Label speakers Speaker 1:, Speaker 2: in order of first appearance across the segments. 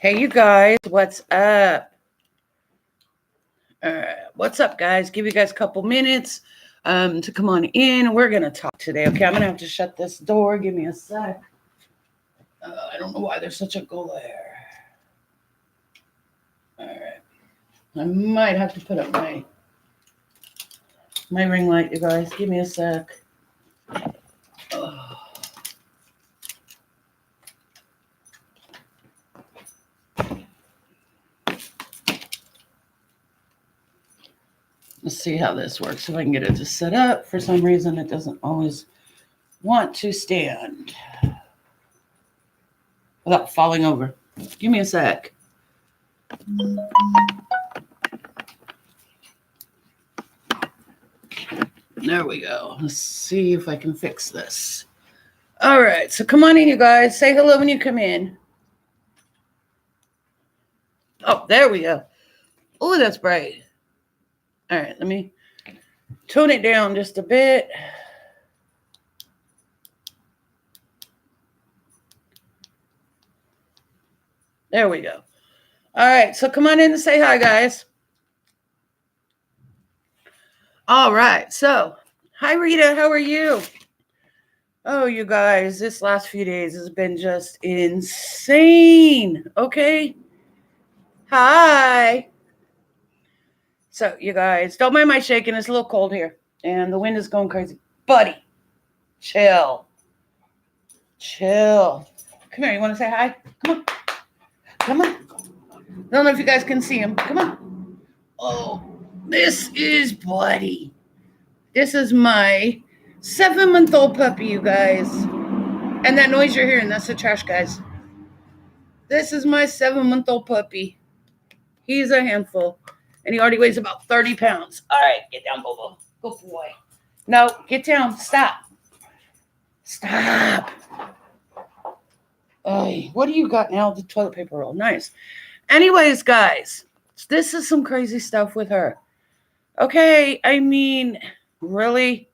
Speaker 1: Hey, you guys, what's up? All right, what's up, guys? Give you guys a couple minutes to come on in. We're going to talk today. Okay, I'm going to have to shut this door. Give me a sec. I don't know why there's such a glare. All right. I might have to put up my ring light, you guys. Give me a sec. Oh. Let's see how this works. If I can get it to set up. For some reason, it doesn't always want to stand without falling over. Give me a sec. There we go. Let's see if I can fix this. All right, so come on in, you guys. Say hello when you come in. Oh, there we go. Oh, that's bright. All right, let me tone it down just a bit. There we go. All right, so come on in and say hi, guys. All right, so hi, Rita. How are you? Oh, you guys, this last few days has been just insane. Okay. Hi. So, you guys, don't mind my shaking. It's a little cold here, and the wind is going crazy. Buddy, chill. Chill. Come here. You want to say hi? Come on. Come on. I don't know if you guys can see him. Come on. Oh, this is Buddy. This is my 7-month-old puppy, you guys. And that noise you're hearing, that's the trash, guys. This is my 7-month-old puppy. He's a handful. And he already weighs about 30 pounds. All right, get down, Bobo. Good boy. No, get down. Stop. Stop. Oh, what do you got now? The toilet paper roll. Nice. Anyways, guys, this is some crazy stuff with her. Okay, I mean, really?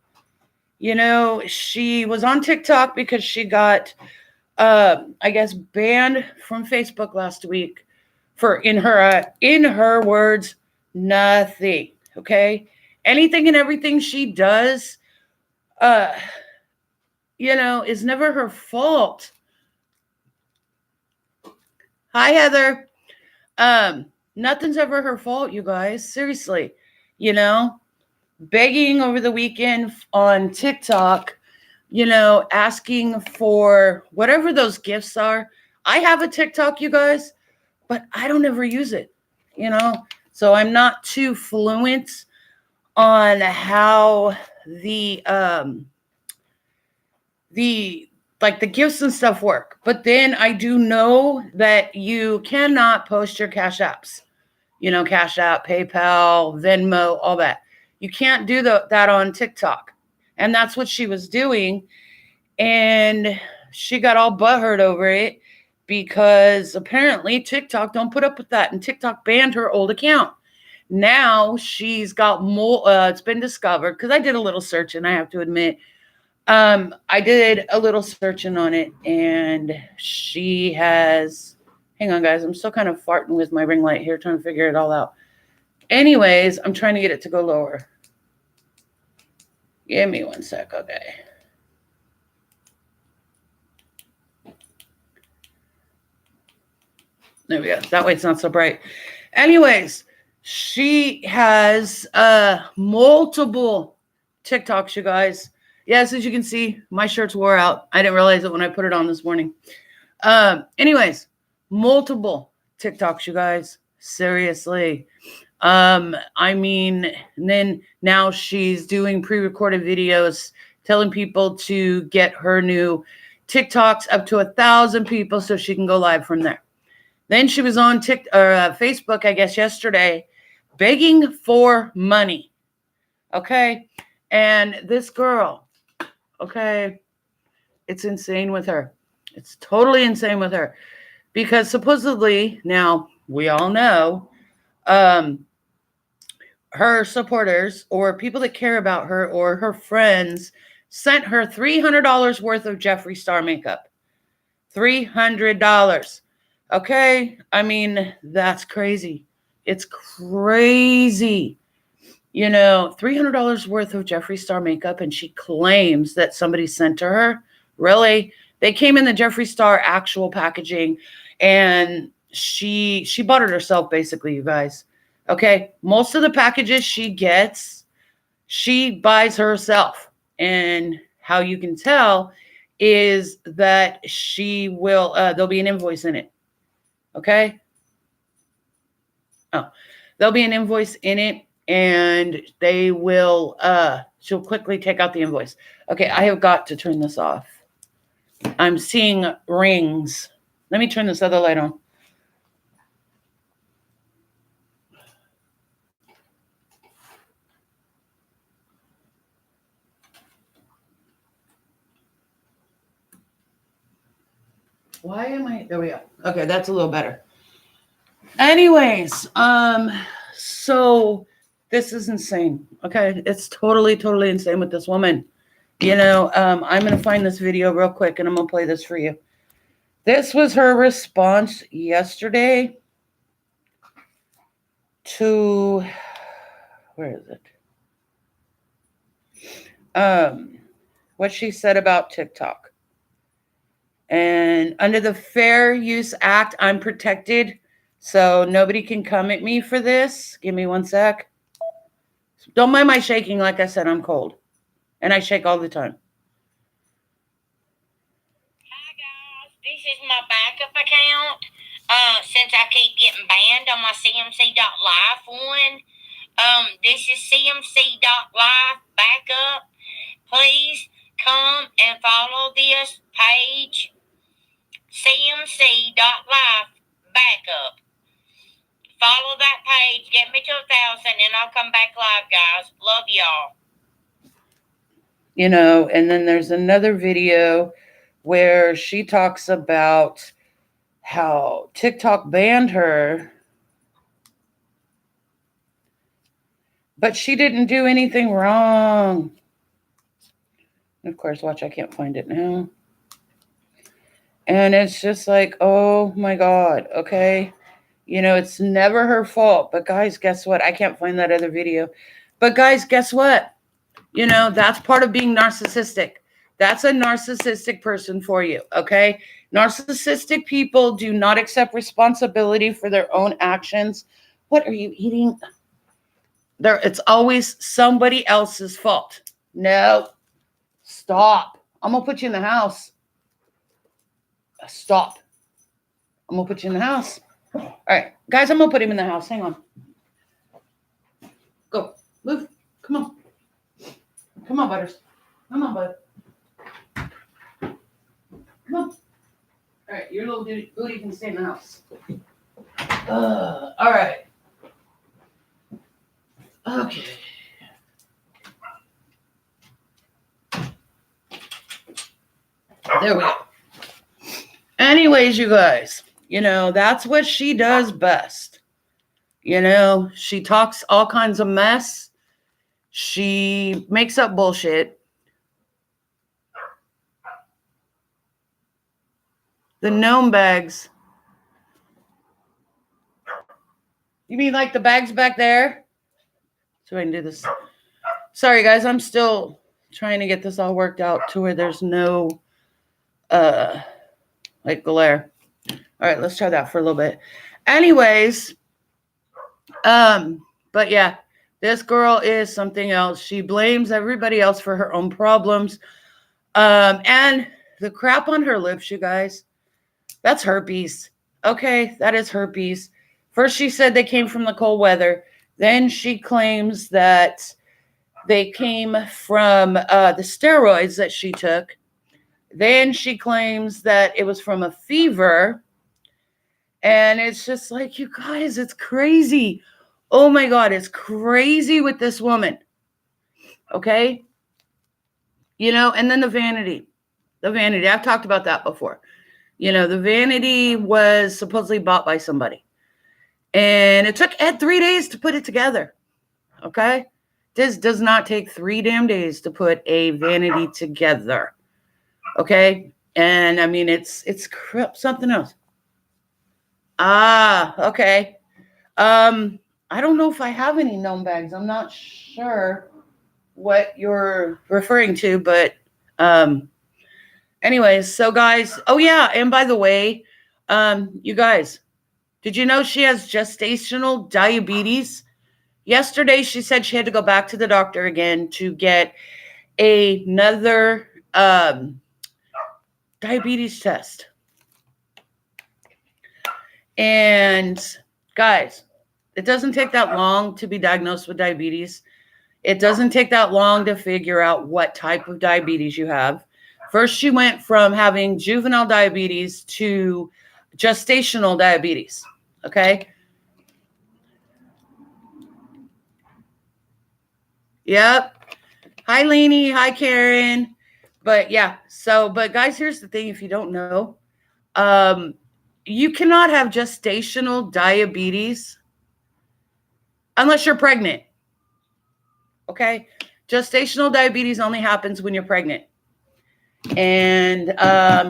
Speaker 1: You know, she was on TikTok because she got, I guess, banned from Facebook last week for, in her words, nothing. Okay, anything and everything she does, you know, is never her fault. Hi, Heather. Nothing's ever her fault, you guys. Seriously, you know, begging over the weekend on TikTok, you know, asking for whatever those gifts are. I have a TikTok, you guys, but I don't ever use it, you know, so I'm not too fluent on how the gifts and stuff work. But then I do know that you cannot post your Cash Apps, you know, Cash App, PayPal, Venmo, all that. You can't do that on TikTok. And that's what she was doing. And she got all butthurt over it because apparently TikTok don't put up with that. And TikTok banned her old account. Now she's got more, it's been discovered, because I did a little searching, I have to admit. I did a little searching on it, and she has, hang on, guys, I'm still kind of farting with my ring light here, trying to figure it all out. Anyways, I'm trying to get it to go lower. Give me one sec, okay. There we go. That way it's not so bright. Anyways, she has multiple TikToks, you guys. Yes, as you can see, my shirt's wore out. I didn't realize it when I put it on this morning. Anyways, multiple TikToks, you guys. Seriously. I mean, then now she's doing pre-recorded videos telling people to get her new TikToks up to 1,000 people so she can go live from there. Then she was on Facebook, I guess, yesterday, begging for money. Okay. And this girl, okay, it's insane with her. It's totally insane with her. Because supposedly, now, we all know, her supporters or people that care about her or her friends sent her $300 worth of Jeffree Star makeup. $300. Okay. I mean, that's crazy. It's crazy. $300 worth of Jeffree Star makeup, and she claims that somebody sent to her. Really? They came in the Jeffree Star actual packaging, and she bought it herself, basically, you guys. Okay? Most of the packages she gets, she buys herself. And how you can tell is that she will, there'll be an invoice in it. Okay? Oh, there'll be an invoice in it, and they will she'll quickly take out the invoice. Okay, I have got to turn this off. I'm seeing rings. Let me turn this other light on. Why am I there? We go. Okay, that's a little better. Anyways, so this is insane. Okay, it's totally insane with this woman. I'm gonna find this video real quick, and I'm gonna play this for you. This was her response yesterday to, where is it? What she said about TikTok. And under the Fair Use Act, I'm protected, so nobody can come at me for this. Give me one sec. Don't mind my shaking. Like I said, I'm cold, and I shake all the time.
Speaker 2: Hi guys, this is my backup account. Since I keep getting banned on my CMC.life one, this is CMC.life backup. Please come and follow this page, CMC.life backup. Follow that page, get me to 1,000, and I'll come back live, guys. Love y'all.
Speaker 1: And then there's another video where she talks about how TikTok banned her, but she didn't do anything wrong. Of course, watch, I can't find it now. And it's just like, oh my God, okay? It's never her fault. But guys, guess what? I can't find that other video. But guys, guess what? That's part of being narcissistic. That's a narcissistic person for you, okay? Narcissistic people do not accept responsibility for their own actions. What are you eating? It's always somebody else's fault. No. Stop. I'm going to put you in the house. Stop. I'm going to put you in the house. All right, guys, I'm going to put him in the house. Hang on. Go. Move. Come on. Come on, Butters. Come on, bud. Come on. All right, your little booty can stay in the house. All right. Okay. There we go. Anyways, you guys, that's what she does best. She talks all kinds of mess. She makes up bullshit. The gnome bags. You mean like the bags back there? So I can do this. Sorry, guys. I'm still trying to get this all worked out to where there's no, glare. All right, let's try that for a little bit. Anyways, but yeah, this girl is something else. She blames everybody else for her own problems. And the crap on her lips, you guys, that's herpes. Okay, that is herpes. First, she said they came from the cold weather. Then she claims that they came from the steroids that she took. Then she claims that it was from a fever. And it's just like, you guys, it's crazy. Oh my God, it's crazy with this woman. Okay? And then the vanity. The vanity. I've talked about that before. The vanity was supposedly bought by somebody. And it took Ed 3 days to put it together. Okay? This does not take 3 damn days to put a vanity together. Okay? And I mean, it's something else. Okay. I don't know if I have any gnome bags. I'm not sure what you're referring to, but um anyways, so guys, oh yeah, and by the way, you guys, did you know she has gestational diabetes? Yesterday she said she had to go back to the doctor again to get another diabetes test. And guys, it doesn't take that long to be diagnosed with diabetes. It doesn't take that long to figure out what type of diabetes you have. First, she went from having juvenile diabetes to gestational diabetes. Okay. Yep. Hi, Lainey. Hi, Karen. But yeah, but guys, here's the thing if you don't know, um, you cannot have gestational diabetes unless you're pregnant. Okay. Gestational diabetes only happens when you're pregnant. And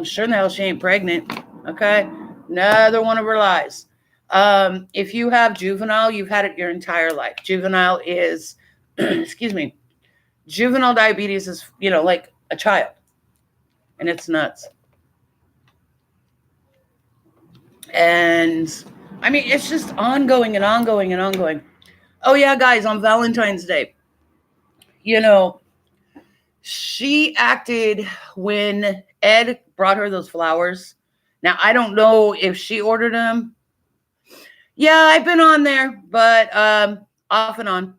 Speaker 1: sure in the hell she ain't pregnant. Okay. Another one of her lies. If you have juvenile, you've had it your entire life. Juvenile is, excuse me, juvenile diabetes is, like a child. And it's nuts. And I mean, it's just ongoing and ongoing and ongoing. Oh, yeah, guys, on Valentine's Day, she acted when Ed brought her those flowers. Now, I don't know if she ordered them. Yeah, I've been on there, but off and on.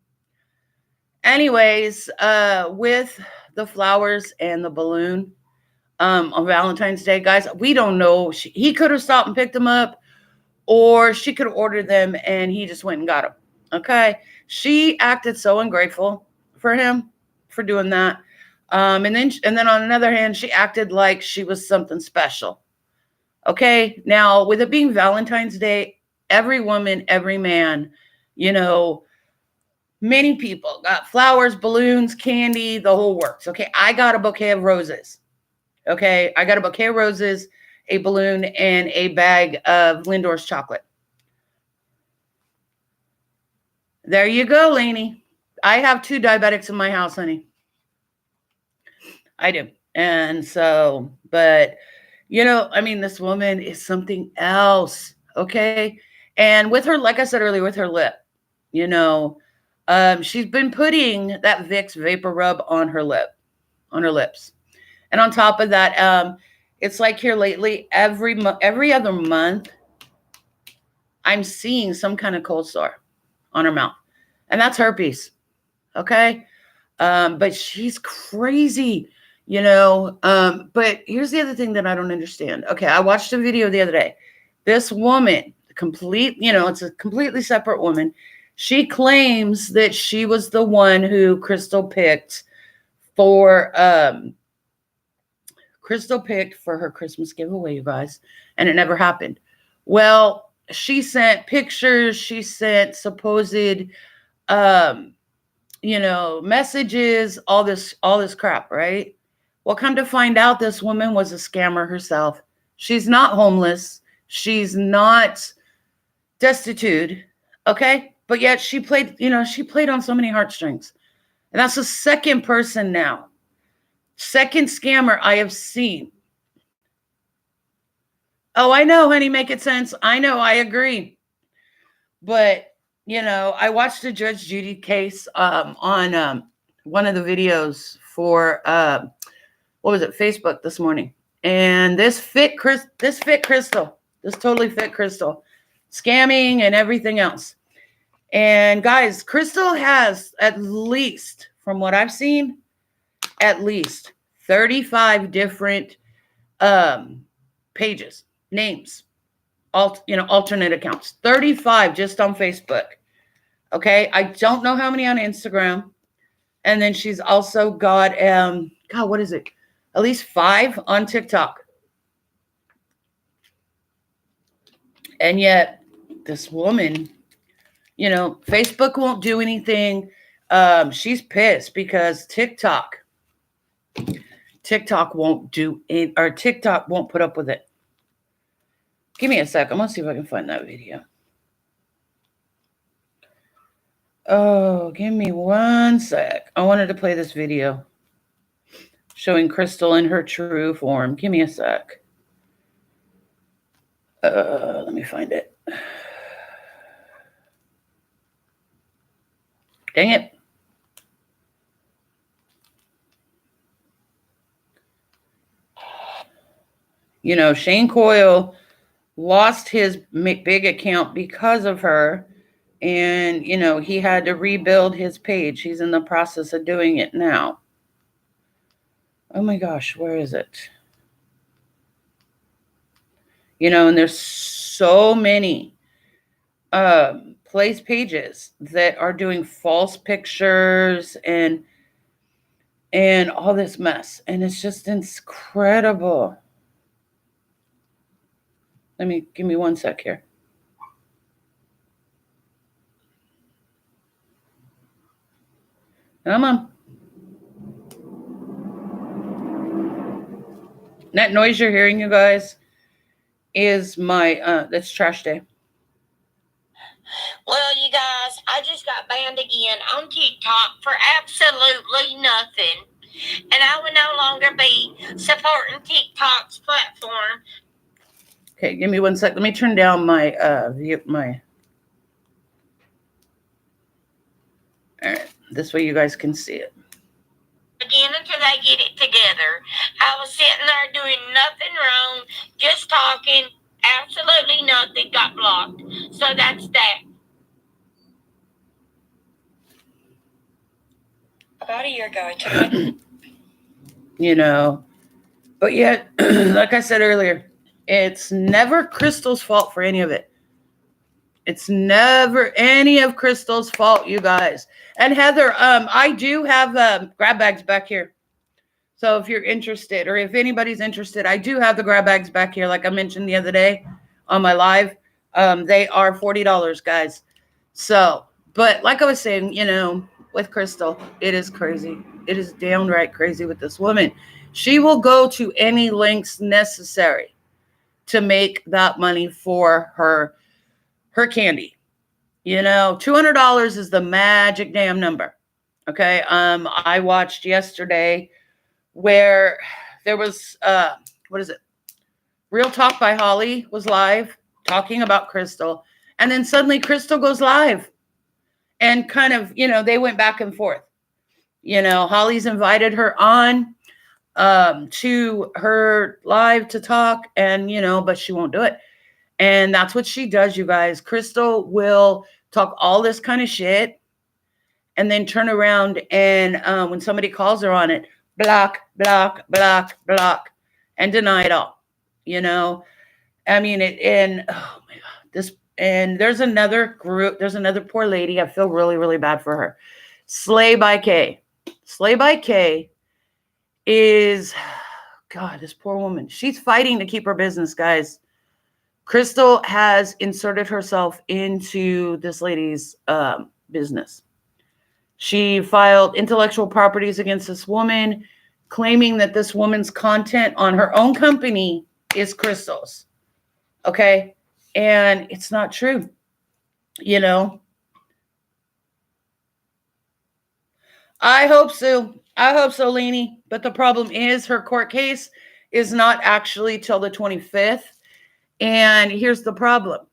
Speaker 1: Anyways, with the flowers and the balloon on Valentine's Day, guys, we don't know. He could have stopped and picked them up, or she could have ordered them and he just went and got them. Okay. She acted so ungrateful for him for doing that. And then on another hand, she acted like she was something special. Okay. Now, with it being Valentine's Day, every woman, every man, many people got flowers, balloons, candy, the whole works. Okay. I got a bouquet of roses. Okay. I got a bouquet of roses, a balloon, and a bag of Lindor's chocolate. There you go, Lainey. I have 2 diabetics in my house, honey. I do. And so, but, I mean, this woman is something else. Okay. And with her, like I said earlier, with her lip, she's been putting that Vicks Vapor Rub on her lips. And on top of that, it's like here lately, every other month, I'm seeing some kind of cold sore on her mouth. And that's herpes. Okay. But she's crazy, but here's the other thing that I don't understand. Okay. I watched a video the other day. This woman, it's a completely separate woman. She claims that she was the one who Crystal picked for her Christmas giveaway, you guys, and it never happened. Well, she sent pictures. She sent supposed, messages, all this crap, right? Well, come to find out, this woman was a scammer herself. She's not homeless. She's not destitute. Okay. But yet she played on so many heartstrings. And that's the second person now. Second scammer I have seen. Oh, I know, honey, make it sense. I know, I agree. But, I watched the Judge Judy case on one of the videos for Facebook this morning. And this Crystal. This totally fit Crystal. Scamming and everything else. And guys, Crystal has, at least from what I've seen, at least 35 different pages, names, alternate accounts. 35 just on Facebook. Okay. I don't know how many on Instagram. And then she's also got what is it? At least 5 on TikTok. And yet this woman, Facebook won't do anything. She's pissed because TikTok won't do it, or TikTok won't put up with it. Give me a sec. I'm going to see if I can find that video. Oh, give me one sec. I wanted to play this video showing Crystal in her true form. Give me a sec. Let me find it. Dang it. You know, Shane Coyle lost his big account because of her. And, you know, he had to rebuild his page. He's in the process of doing it now. Oh my gosh, where is it? You know, and there's so many place pages that are doing false pictures and all this mess. And it's just incredible. Give me one sec here. Come on. That noise you're hearing, you guys, is my, that's trash day.
Speaker 2: Well, you guys, I just got banned again on TikTok for absolutely nothing. And I will no longer be supporting TikTok's platform.
Speaker 1: Okay, give me one sec. Let me turn down my all right, this way you guys can see it.
Speaker 2: Again until they get it together. I was sitting there doing nothing wrong, just talking, absolutely nothing, got blocked. So that's that. About a year ago, I took my...
Speaker 1: You know, but yet, like I said earlier, it's never Crystal's fault for any of it. It's never any of Crystal's fault, you guys. And Heather, I do have grab bags back here. So if you're interested, or if anybody's interested, I do have the grab bags back here, like I mentioned the other day on my live. They are $40, guys. So, but like I was saying, you know, with Crystal, it is crazy. It is downright crazy with this woman. She will go to any lengths necessary to make that money for her candy. You know, $200 is the magic damn number. Okay. I watched yesterday where there was what is it? Real Talk by Holly was live talking about Crystal. And then suddenly Crystal goes live. And kind of, you know, they went back and forth. You know, Holly's invited her on to her live to talk, and, you know, but she won't do it. And that's what she does, you guys. Crystal will talk all this kind of shit and then turn around and when somebody calls her on it, block, block, block, block, and deny it all. You know, I mean, oh my God, and there's another group. There's another poor lady. I feel really, really bad for her. Slay by K. Slay by K is, God, this poor woman. She's fighting to keep her business, guys. Crystal has inserted herself into this lady's business. She filed intellectual properties against this woman, claiming that this woman's content on her own company is Crystal's. Okay? And it's not true. You know? I hope so. I hope so, Lainey. But the problem is her court case is not actually till the 25th. And here's the problem.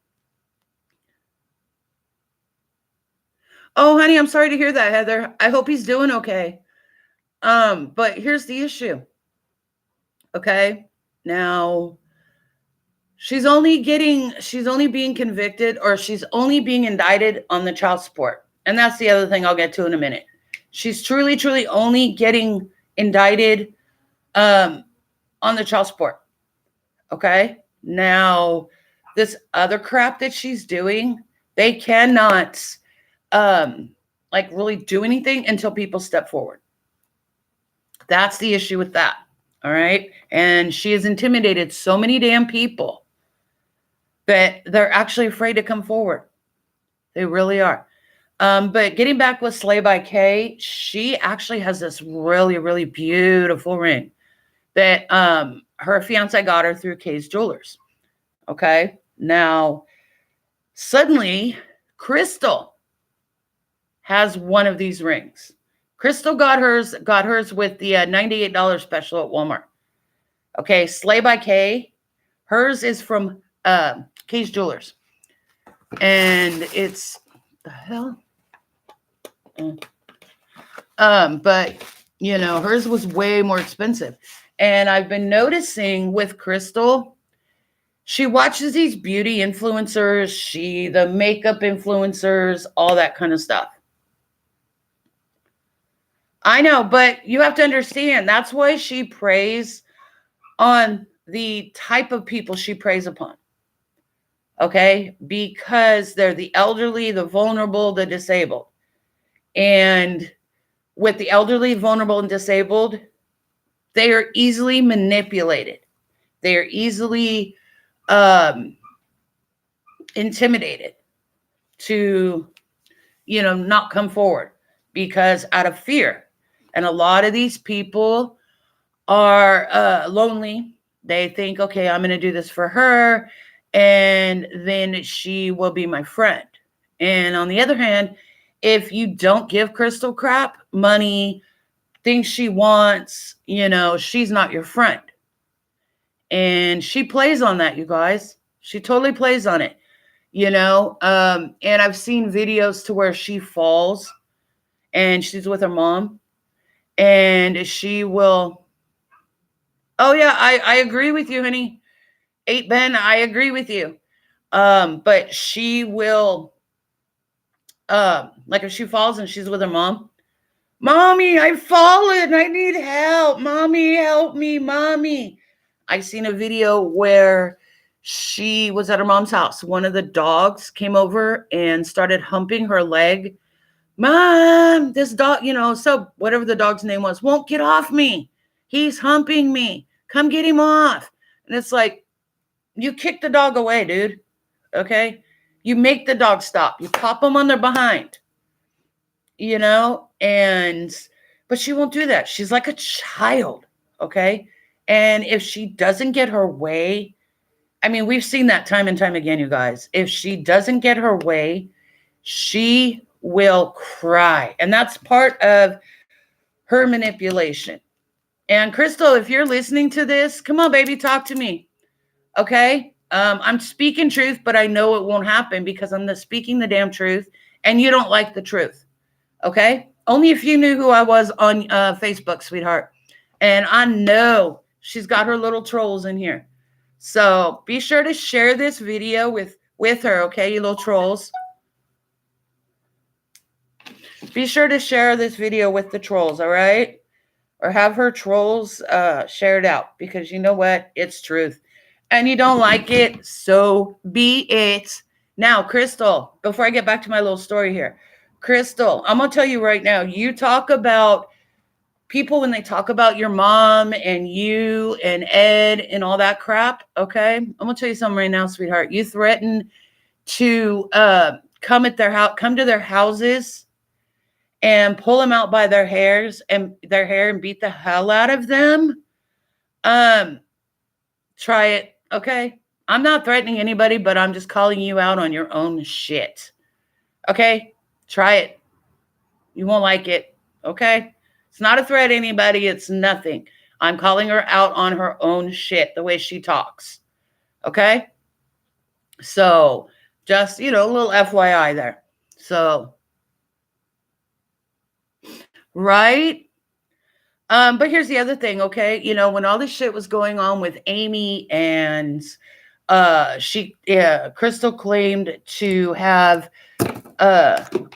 Speaker 1: Oh, honey, I'm sorry to hear that, Heather. I hope he's doing okay. But here's the issue. Okay? Now, she's only being convicted, or she's only being indicted on the child support. And that's the other thing I'll get to in a minute. She's truly, truly only getting indicted on the child support. Okay? Now, this other crap that she's doing, they cannot like really do anything until people step forward. That's the issue with that. All right. And she has intimidated so many damn people that they're actually afraid to come forward. They really are. But getting back with Slay by K, she actually has this really, really beautiful ring that her fiance got her through K's Jewelers. Okay. Now, suddenly, Crystal has one of these rings. Crystal got hers with the $98 special at Walmart. Okay. Slay by K. Hers is from Kay's Jewelers. And it's the hell. But hers was way more expensive. And I've been noticing with Crystal, she watches these beauty influencers, the makeup influencers, all that kind of stuff. I know, but you have to understand that's why she preys on the type of people she preys upon. Okay? Because they're the elderly, the vulnerable, the disabled. And with the elderly, vulnerable, and disabled, they are easily manipulated. They are easily intimidated to, not come forward because out of fear. And a lot of these people are lonely. They think, okay, I'm going to do this for her, and then she will be my friend. And on the other hand, if you don't give Crystal crap, money, things she wants, she's not your friend. And she plays on that, you guys. She totally plays on it, and I've seen videos to where she falls and she's with her mom and she will. Oh yeah, I agree with you, honey. 8 Ben, I agree with you. But she will, like if she falls and she's with her mom, Mommy, I've fallen. I need help. Mommy, help me, Mommy. I seen a video where she was at her mom's house. One of the dogs came over and started humping her leg. Mom, this dog, so whatever the dog's name was, won't get off me. He's humping me. Come get him off. And it's like, you kick the dog away, dude. Okay? You make the dog stop. You pop them on their behind. But she won't do that. She's like a child. Okay? And if she doesn't get her way, I mean, we've seen that time and time again, you guys. If she doesn't get her way, she will cry. And that's part of her manipulation. And Crystal, if you're listening to this, come on, baby, talk to me. Okay? I'm speaking truth, but I know it won't happen because I'm speaking the damn truth and you don't like the truth. Okay? Only if you knew who I was on Facebook, sweetheart. And I know she's got her little trolls in here. So be sure to share this video with her, okay, you little trolls. Be sure to share this video with the trolls, all right? Or have her trolls shared out because you know what? It's truth. And you don't like it, so be it. Now, Crystal, before I get back to my little story here, Crystal, I'm going to tell you right now, you talk about people when they talk about your mom and you and Ed and all that crap, okay? I'm going to tell you something right now, sweetheart. You threaten to come to their houses and pull them out by their hair and beat the hell out of them. Try it, okay? I'm not threatening anybody, but I'm just calling you out on your own shit. Okay? Try it. You won't like it, okay? It's not a threat to anybody. It's nothing. I'm calling her out on her own shit, the way she talks. Okay? So, just, a little FYI there. So, right? But here's the other thing, okay? When all this shit was going on with Amy and Crystal claimed to have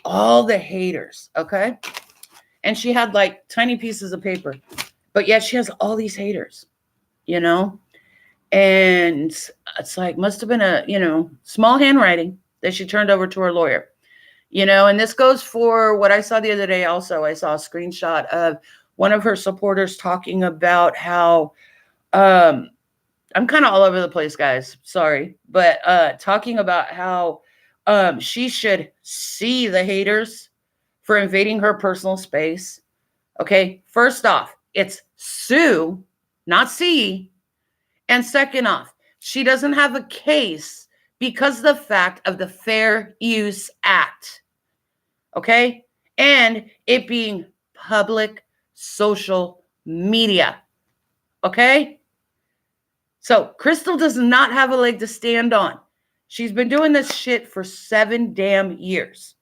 Speaker 1: all the haters, okay? And she had like tiny pieces of paper, but yet she has all these haters, and it's like, must have been a, small handwriting that she turned over to her lawyer, and this goes for what I saw the other day. Also, I saw a screenshot of one of her supporters talking about how, I'm kind of all over the place, guys, sorry, but talking about how she should see the haters for invading her personal space. Okay, first off, it's sue, not see. And second off, She doesn't have a case because of the fact of the Fair Use Act. Okay? And it being public social media. Okay? So Crystal does not have a leg to stand on. She's been doing this shit for 7 damn years.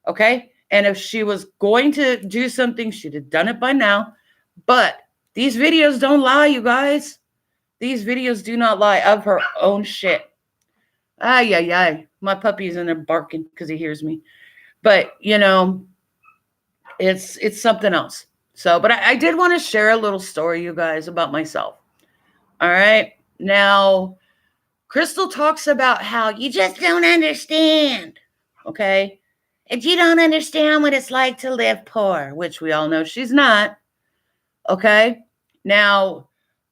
Speaker 1: Okay? And if she was going to do something, she'd have done it by now. But these videos don't lie, you guys. These videos do not lie of her own shit. Ay, ay, ay. My puppy's in there barking because he hears me. But, you know, it's something else. So, but I did want to share a little story, you guys, about myself. All right. Now, Crystal talks about how you just don't understand. Okay. And you don't understand what it's like to live poor, which we all know she's not. Okay. Now,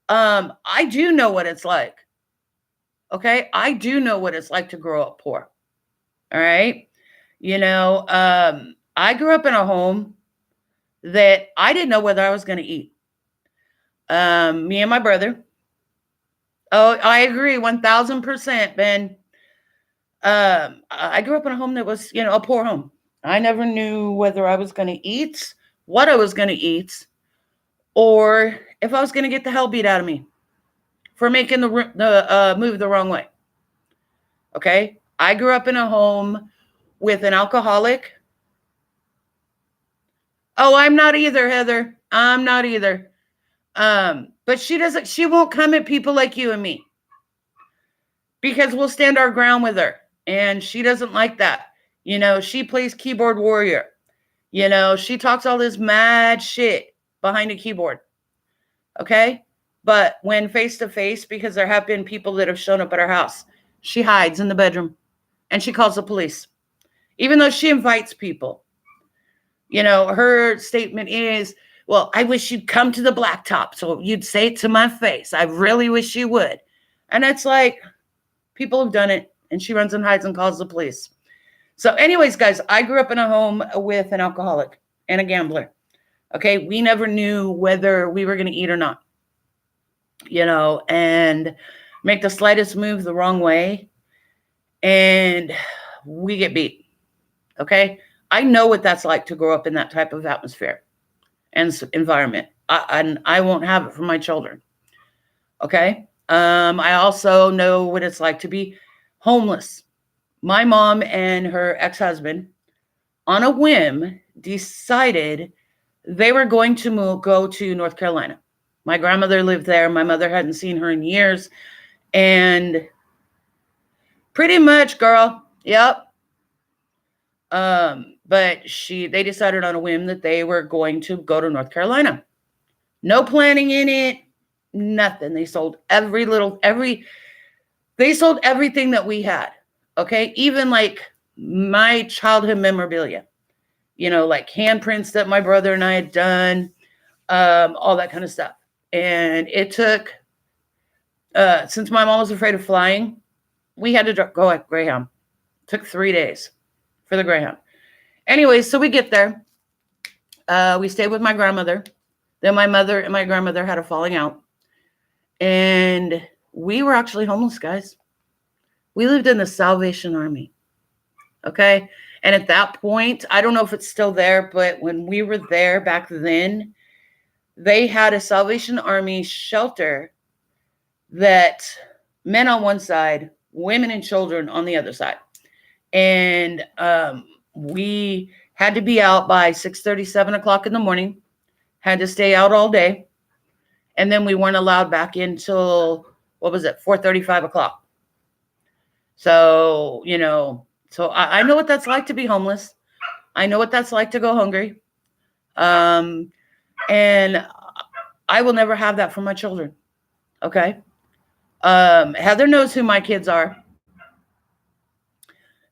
Speaker 1: I do know what it's like. Okay. I do know what it's like to grow up poor. All right. You know, I grew up in a home that I didn't know whether I was going to eat. Me and my brother. Oh, I agree 1000%, Ben. I grew up in a home that was, you know, a poor home. I never knew whether I was going to eat, what I was going to eat, or if I was going to get the hell beat out of me for making the move the wrong way. Okay? I grew up in a home with an alcoholic. Oh, I'm not either, Heather. I'm not either. But she won't come at people like you and me because we'll stand our ground with her. And she doesn't like that. You know, she plays keyboard warrior. You know, she talks all this mad shit behind a keyboard. Okay? But when face to face, because there have been people that have shown up at her house, she hides in the bedroom and she calls the police, even though she invites people. You know, her statement is, well, I wish you'd come to the blacktop so you'd say it to my face. I really wish you would. And it's like, people have done it, and she runs and hides and calls the police. So anyways, guys, I grew up in a home with an alcoholic and a gambler. Okay, we never knew whether we were going to eat or not. You know, and make the slightest move the wrong way, and we get beat. Okay? I know what that's like to grow up in that type of atmosphere and environment. I won't have it for my children. Okay? I also know what it's like to be homeless. My mom and her ex-husband, on a whim, decided they were going to go to North Carolina. My grandmother lived there. My mother hadn't seen her in years. And pretty much, girl, yep. But they decided on a whim that they were going to go to North Carolina. No planning in it, nothing. They sold they sold everything that we had. Okay. Even like my childhood memorabilia, you know, like handprints that my brother and I had done, all that kind of stuff. And it took, since my mom was afraid of flying, we had to go at Greyhound. It took 3 days for the Greyhound. Anyways, so we get there. We stayed with my grandmother. Then my mother and my grandmother had a falling out. And we were actually homeless, guys. We lived in the Salvation Army. Okay? And at that point, I don't know if it's still there, but when we were there back then, they had a Salvation Army shelter that men on one side, women and children on the other side. And we had to be out by 6:30, 7 o'clock in the morning, had to stay out all day. And then we weren't allowed back in till, 4:30, 5 o'clock. So, you know, so I know what that's like to be homeless. I know what that's like to go hungry. And I will never have that for my children. Okay. Heather knows who my kids are.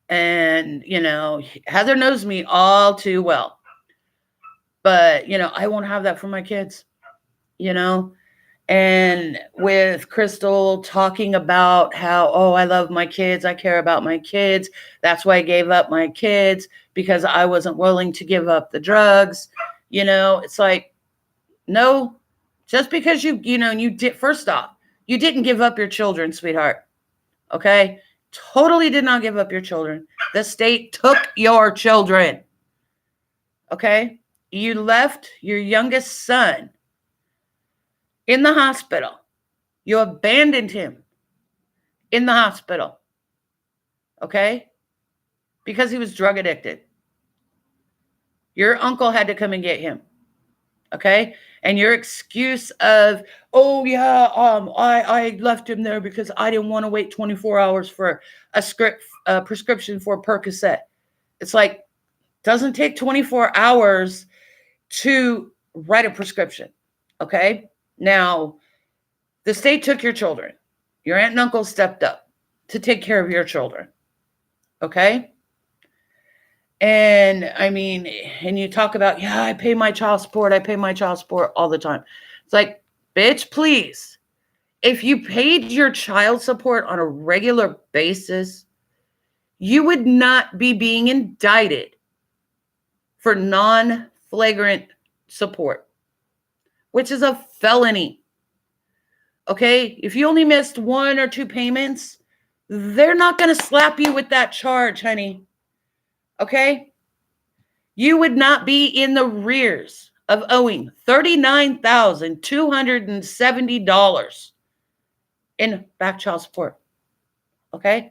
Speaker 1: And, you know, Heather knows me all too well. But, you know, I won't have that for my kids, you know. And with Crystal talking about how, oh, I love my kids. I care about my kids. That's why I gave up my kids, because I wasn't willing to give up the drugs. You know, it's like, no, just because you did, first off, You didn't give up your children, sweetheart. Okay? Totally did not give up your children. The state took your children. Okay? You left your youngest son in the hospital. You abandoned him in the hospital. Okay? Because he was drug addicted. Your uncle had to come and get him. Okay? And your excuse of, oh yeah, I left him there because I didn't want to wait 24 hours for a prescription for Percocet. It's like, doesn't take 24 hours to write a prescription. Okay? Now, the state took your children. Your aunt and uncle stepped up to take care of your children. Okay? And I mean, and you talk about, yeah, I pay my child support all the time. It's like, bitch, please. If you paid your child support on a regular basis, you would not be being indicted for non-flagrant support, which is a felony. Okay? If you only missed 1 or 2 payments, they're not going to slap you with that charge, honey. Okay? You would not be in the rears of owing $39,270 in back child support. Okay?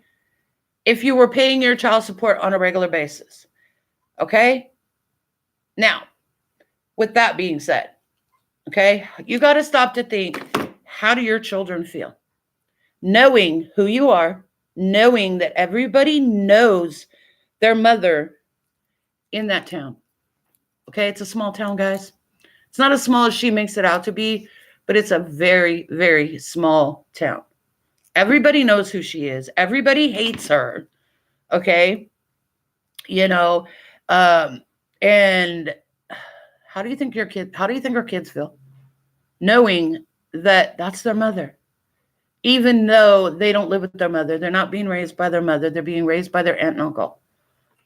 Speaker 1: If you were paying your child support on a regular basis. Okay? Now, with that being said, okay, you got to stop to think, how do your children feel? Knowing who you are, knowing that everybody knows their mother in that town. Okay, it's a small town, guys. It's not as small as she makes it out to be, but it's a very, very small town. Everybody knows who she is. Everybody hates her. Okay, you know, and how do you think her kids feel? Knowing that that's their mother. Even though they don't live with their mother, they're not being raised by their mother, they're being raised by their aunt and uncle.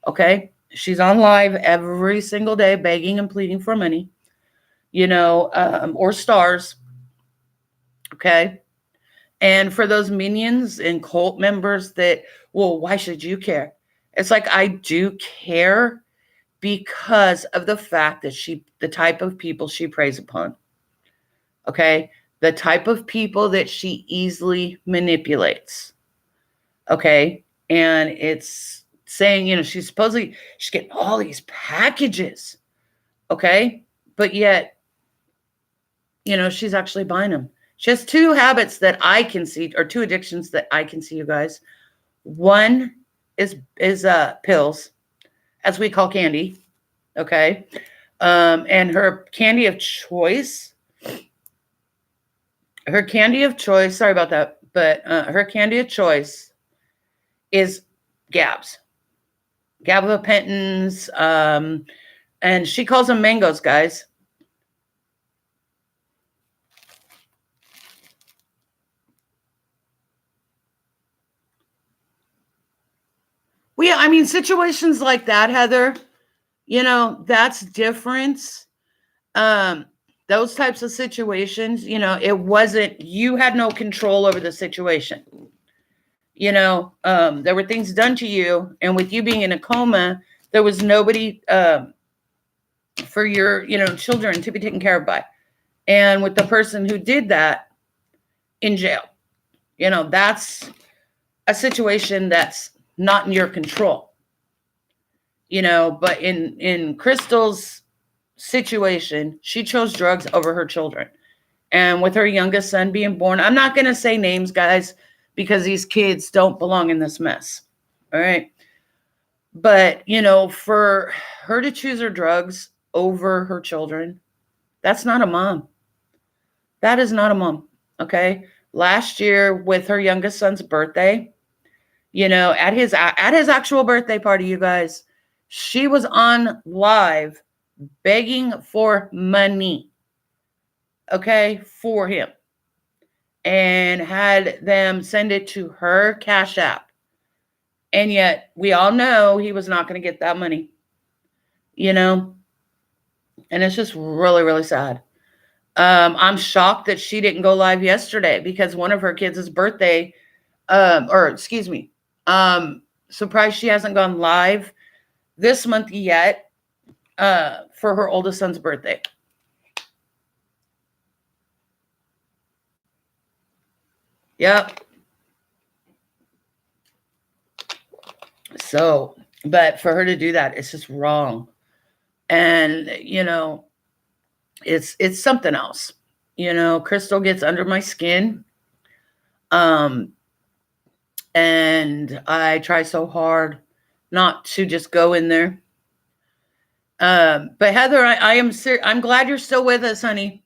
Speaker 1: Okay? She's on live every single day begging and pleading for money, or stars. Okay? And for those minions and cult members that, well, why should you care? It's like, I do care because of the fact that the type of people she preys upon. Okay? The type of people that she easily manipulates. Okay? And it's saying, she's getting all these packages. Okay? But yet, she's actually buying them. She has 2 habits that I can see, or 2 addictions that I can see, you guys. One is pills, as we call candy. Okay? And her candy of choice, sorry about that, but her candy of choice is Gabs. Gabapentins, and she calls them mangoes, guys. Well, yeah, I mean, situations like that, Heather, that's different. Those types of situations, it wasn't, you had no control over the situation. There were things done to you, and with you being in a coma, there was nobody for your, children to be taken care of by. And with the person who did that in jail, that's a situation that's not in your control. But in Crystal's situation, she chose drugs over her children. And with her youngest son being born, I'm not going to say names, guys, because these kids don't belong in this mess. All right. But, for her to choose her drugs over her children, that's not a mom. That is not a mom. Okay. Last year with her youngest son's birthday, at his actual birthday party, you guys, she was on live begging for money. Okay. For him. And had them send it to her Cash App. And yet we all know he was not going to get that money, and it's just really, really sad. I'm shocked that she didn't go live yesterday because one of her kids' birthday, or excuse me, surprised she hasn't gone live this month yet, for her oldest son's birthday. Yep. So, but for her to do that, it's just wrong. And, it's something else. Crystal gets under my skin. And I try so hard not to just go in there. But Heather, I'm glad you're still with us, honey.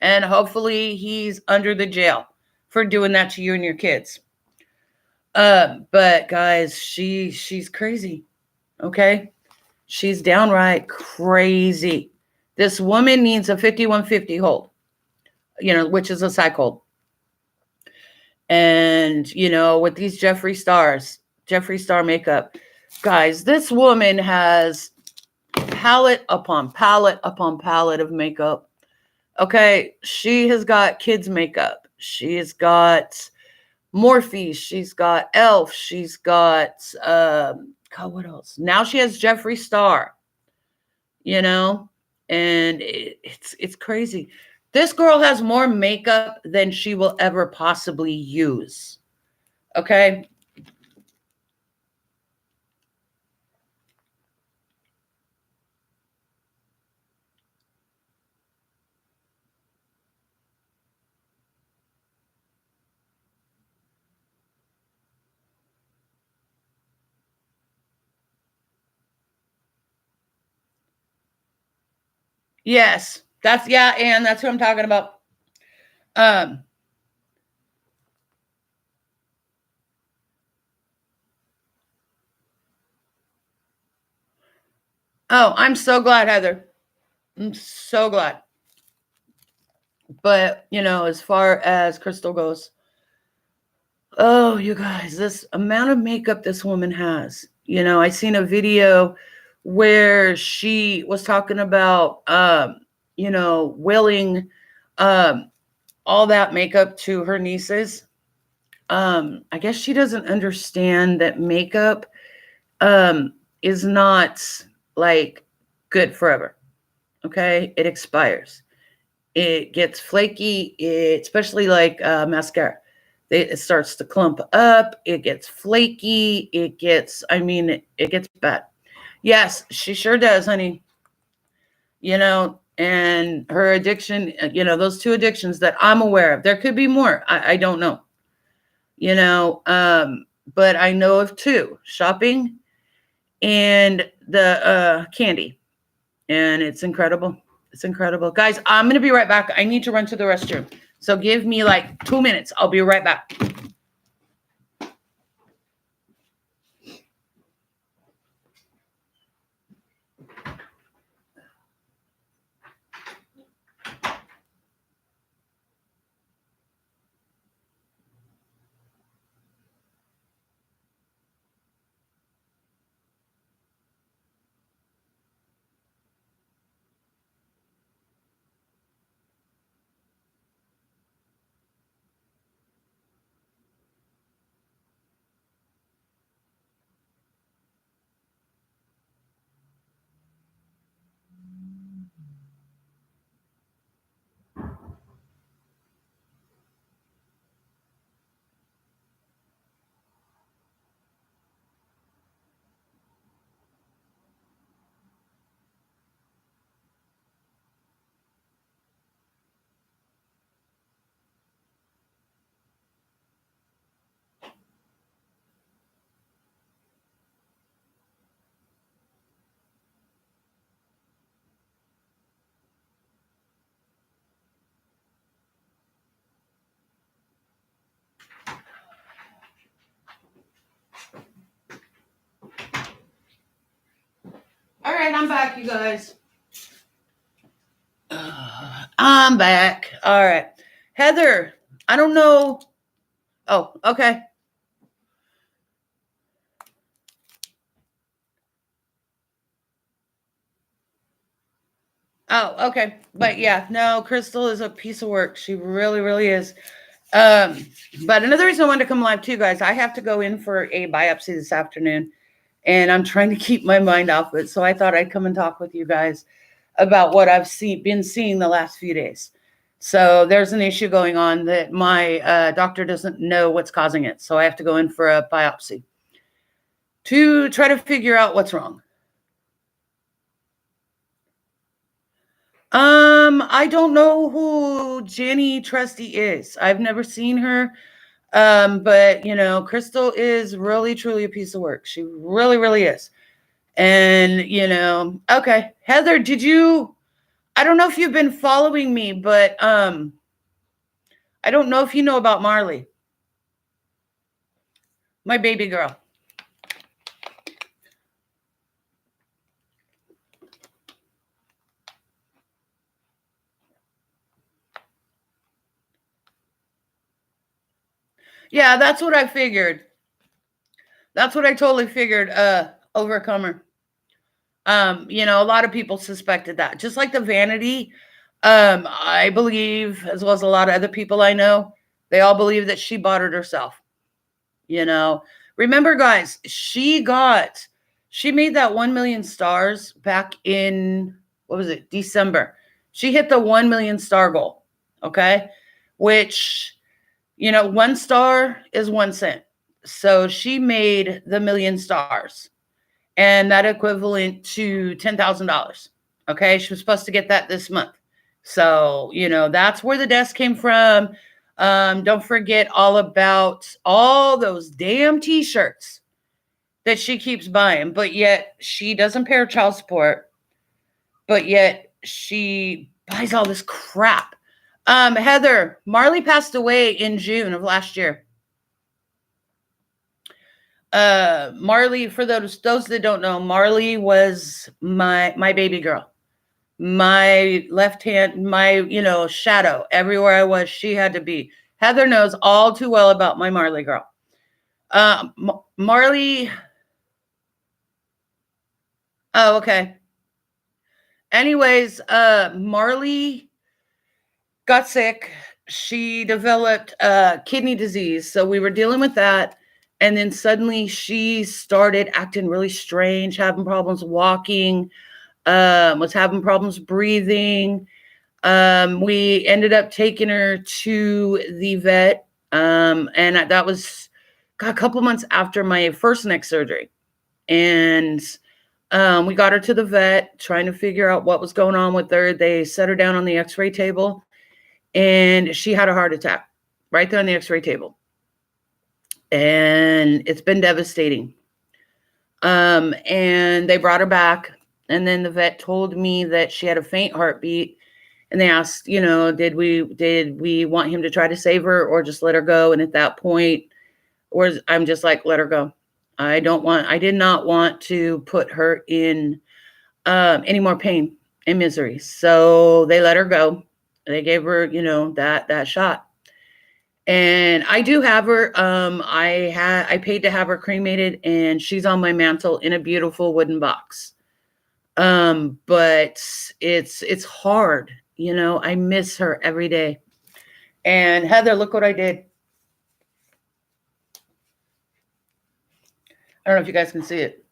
Speaker 1: And hopefully he's under the jail for doing that to you and your kids. But guys, she's crazy. Okay? She's downright crazy. This woman needs a 5150 hold, which is a psych hold. And, with these Jeffree Star makeup, guys, this woman has palette upon palette upon palette of makeup. Okay, she has got kids makeup. She's got Morphe. She's got Elf. She's got God, what else? Now she has Jeffree Star. And it's crazy. This girl has more makeup than she will ever possibly use. Okay? Yes. And that's who I'm talking about. Oh, I'm so glad, Heather. I'm so glad. But, as far as Crystal goes, oh, you guys, this amount of makeup this woman has. I seen a video where she was talking about, willing all that makeup to her nieces. I guess she doesn't understand that makeup is not like good forever. Okay, it expires. It gets flaky, especially like mascara. It starts to clump up. It gets flaky. It gets bad. Yes, she sure does, honey. And her addiction, those two addictions that I'm aware of. There could be more. I don't know. But I know of two: shopping and the candy. And it's incredible. It's incredible. Guys, I'm going to be right back. I need to run to the restroom. So give me like 2 minutes. I'll be right back. All right, I'm back, you guys. I'm back. All right. Heather, I don't know. Oh, okay. Oh, okay. But yeah, no, Crystal is a piece of work. She really, really is. Um, but another reason I wanted to come live too, guys, I have to go in for a biopsy this afternoon, and I'm trying to keep my mind off it. So I thought I'd come and talk with you guys about what I've been seeing the last few days. So there's an issue going on that my doctor doesn't know what's causing it. So I have to go in for a biopsy to try to figure out what's wrong. I don't know who Jenny Trusty is. I've never seen her. But you know, Crystal is really truly a piece of work. She really, really is. And you know, okay. Heather, did you I don't know if you've been following me, but I don't know if you know about Marley, my baby girl. Yeah, that's what I figured. That's what I totally figured, Overcomer. You know, a lot of people suspected that. Just like the vanity, I believe, as well as a lot of other people I know, they all believe that she bought it herself. You know, remember, guys, she made that 1 million stars back in, what was it, December. She hit the 1 million star goal. Okay. Which, you know, 1 star is 1 cent. So she made the million stars, and that equivalent to $10,000. Okay. She was supposed to get that this month. So, you know, that's where the desk came from. Don't forget all about all those damn t-shirts that she keeps buying, but yet she doesn't pay her child support, but yet she buys all this crap. Heather, Marley passed away in June of last year. Marley, for those that don't know, Marley was my baby girl. My left hand, my, you know, shadow. Everywhere I was, she had to be. Heather knows all too well about my Marley girl. Marley. Oh, okay. Anyways, Marley got sick. She developed kidney disease. So we were dealing with that. And then suddenly she started acting really strange, having problems walking, was having problems breathing. We ended up taking her to the vet. And that was a couple months after my first neck surgery. And we got her to the vet, trying to figure out what was going on with her. They set her down on the x-ray table, and she had a heart attack right there on the x-ray table. And it's been devastating. And they brought her back, and then the vet told me that she had a faint heartbeat. And they asked, you know, did we want him to try to save her or just let her go? And at that point, I'm just like, let her go. I did not want to put her in any more pain and misery. So they let her go. They gave her, you know, that shot. And I do have her. I paid to have her cremated, and she's on my mantle in a beautiful wooden box. But it's hard, you know. I miss her every day. And Heather, look what I did. I don't know if you guys can see it.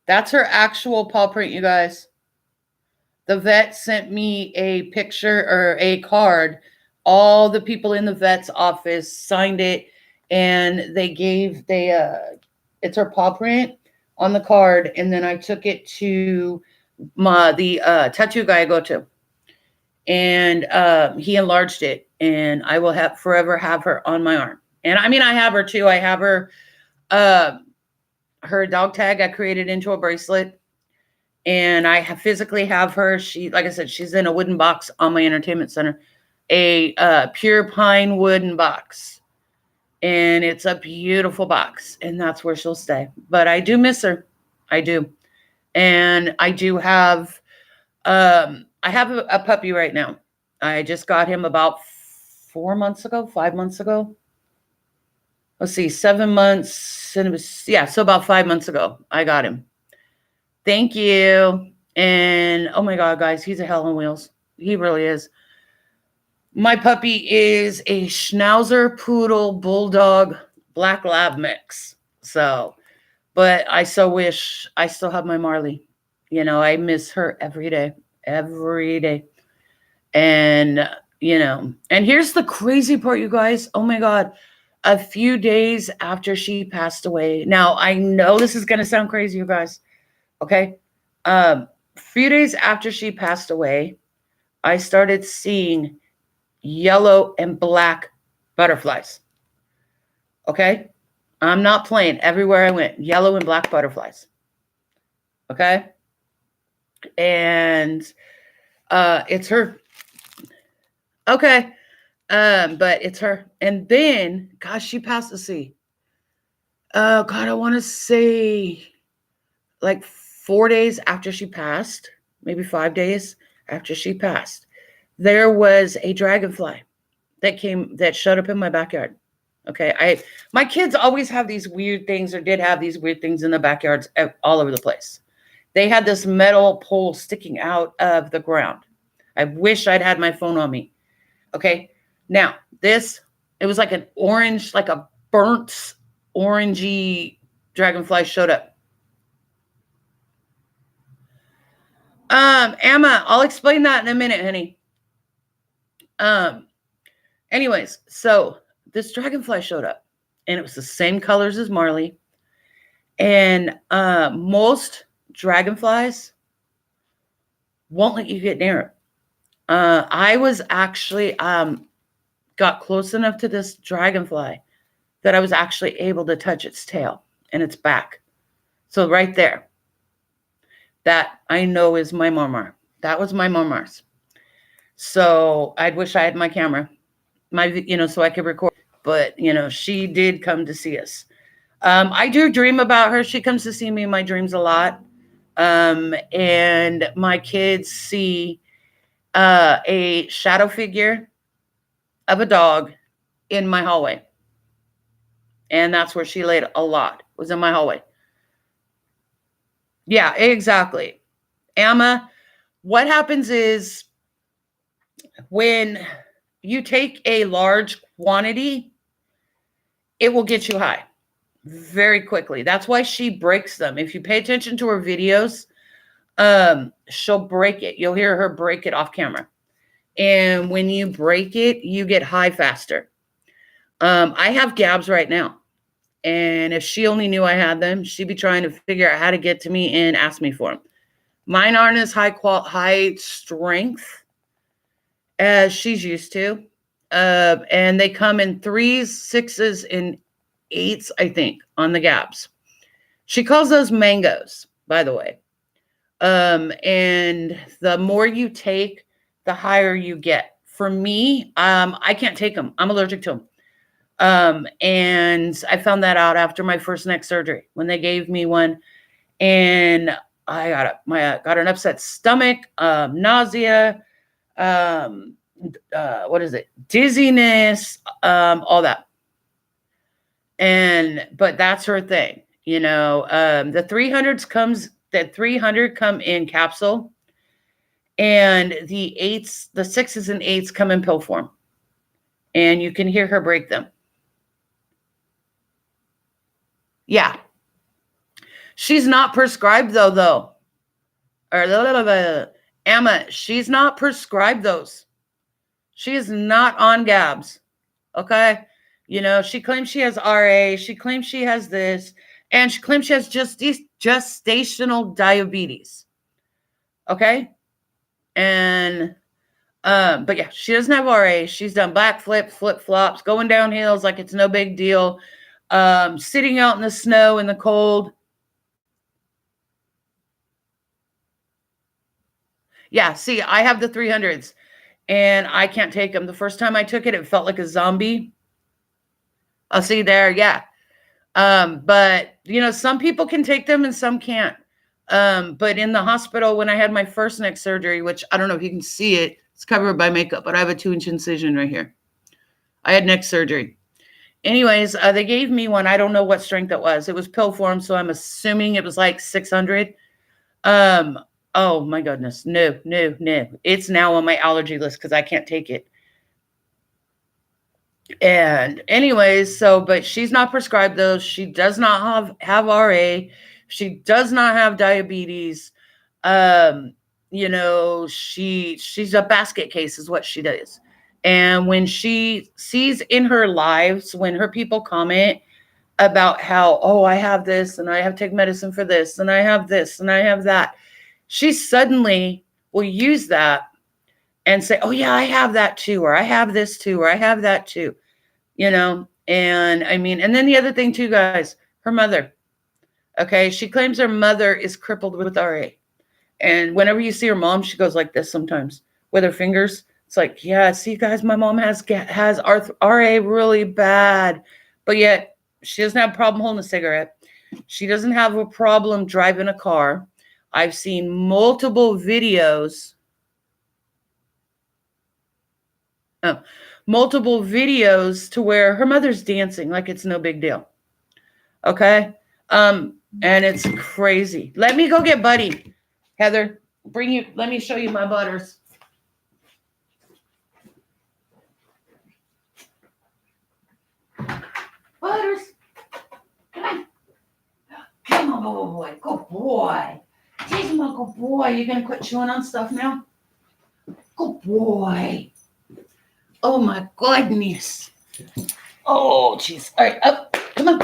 Speaker 1: That's her actual paw print, you guys. The vet sent me a picture or a card. All the people in the vet's office signed it, and it's her paw print on the card. And then I took it to the tattoo guy I go to, and he enlarged it, and I will forever have her on my arm. And I mean, I have her too. I have her dog tag I created into a bracelet, and I physically have her. She, like I said, she's in a wooden box on my entertainment center, a pure pine wooden box, and it's a beautiful box, and that's where she'll stay. But I do miss her. I do. And I do have I have a puppy right now. I just got him about 5 months ago. Let's see, 7 months, and it was, yeah, so about 5 months ago I got him. Thank you. And oh my God, guys, he's a hell on wheels. He really is. My puppy is a Schnauzer Poodle Bulldog Black Lab mix. So, but I so wish I still have my Marley. I miss her every day, every day. And, and here's the crazy part, you guys. Oh my God. A few days after she passed away. Now, I know this is going to sound crazy, you guys. Okay. Few days after she passed away, I started seeing yellow and black butterflies. Okay. I'm not playing. Everywhere I went, yellow and black butterflies. Okay. And it's her. Okay. But it's her. And then, gosh, she passed the sea. God, I want to say like 4 days after she passed, maybe 5 days after she passed, there was a dragonfly that showed up in my backyard. Okay. My kids always have these weird things, or did have these weird things in the backyards all over the place. They had this metal pole sticking out of the ground. I wish I'd had my phone on me. Okay. Now, it was like an orange, like a burnt orangey dragonfly showed up. Emma, I'll explain that in a minute, honey. Anyways, so this dragonfly showed up, and it was the same colors as Marley. And most dragonflies won't let you get near it. I was actually got close enough to this dragonfly that I was actually able to touch its tail and its back. So right there, that I know is my Marmar. That was my Marmar's. So I wish I had my camera, so I could record. But she did come to see us. I do dream about her. She comes to see me in my dreams a lot. And my kids see a shadow figure of a dog in my hallway. And that's where she laid a lot, was in my hallway. Yeah, exactly. Emma, what happens is when you take a large quantity, it will get you high very quickly. That's why she breaks them. If you pay attention to her videos, she'll break it. You'll hear her break it off camera. And when you break it, you get high faster. I have gabs right now. And if she only knew I had them, she'd be trying to figure out how to get to me and ask me for them. Mine aren't as high strength as she's used to. And they come in 3s, 6s, and 8s, I think, on the gabs. She calls those mangoes, by the way. And the more you take, the higher you get. For me, I can't take them. I'm allergic to them. And I found that out after my first neck surgery when they gave me one, and I got an upset stomach, nausea, what is it? Dizziness, all that. But that's her thing, the 300s that 300 come in capsule, and the 8s, the 6s and 8s come in pill form, and you can hear her break them. Yeah. She's not prescribed though. Or Emma, she's not prescribed those. She is not on gabs. Okay. She claims she has RA. She claims she has this. And she claims she has gestational diabetes. Okay. And, but yeah, she doesn't have RA. She's done flip flops, going down hills like it's no big deal. Sitting out in the snow, in the cold. Yeah, see, I have the 300s and I can't take them. The first time I took it, it felt like a zombie. I'll see there. Yeah. But some people can take them and some can't. But in the hospital, when I had my first neck surgery, which I don't know if you can see it, it's covered by makeup, but I have a 2-inch incision right here. I had neck surgery. Anyways, they gave me one. I don't know what strength it was. It was pill form, so I'm assuming it was like 600. Oh my goodness. No, no, no. It's now on my allergy list because I can't take it. And anyways, but she's not prescribed those. She does not have RA. She does not have diabetes. Um, she's a basket case is what she does. And when she sees in her lives, when her people comment about how, oh, I have this and I have to take medicine for this and I have this and I have that, she suddenly will use that and say, oh yeah, I have that too, or I have this too, or I have that too. And I mean, and then the other thing too, guys, her mother. Okay, she claims her mother is crippled with RA. And whenever you see her mom, she goes like this sometimes with her fingers. It's like, yeah, see, guys, my mom has RA really bad, but yet she doesn't have a problem holding a cigarette. She doesn't have a problem driving a car. I've seen multiple videos. Multiple videos to where her mother's dancing like it's no big deal. Okay? And it's crazy. Let me go get Buddy. Heather, let me show you my butters. Butters. Come on. Come on, boy. Good boy. Here's my good boy. You're going to quit chewing on stuff now? Good boy. Oh, my goodness. Oh, jeez. All right, up. Come on.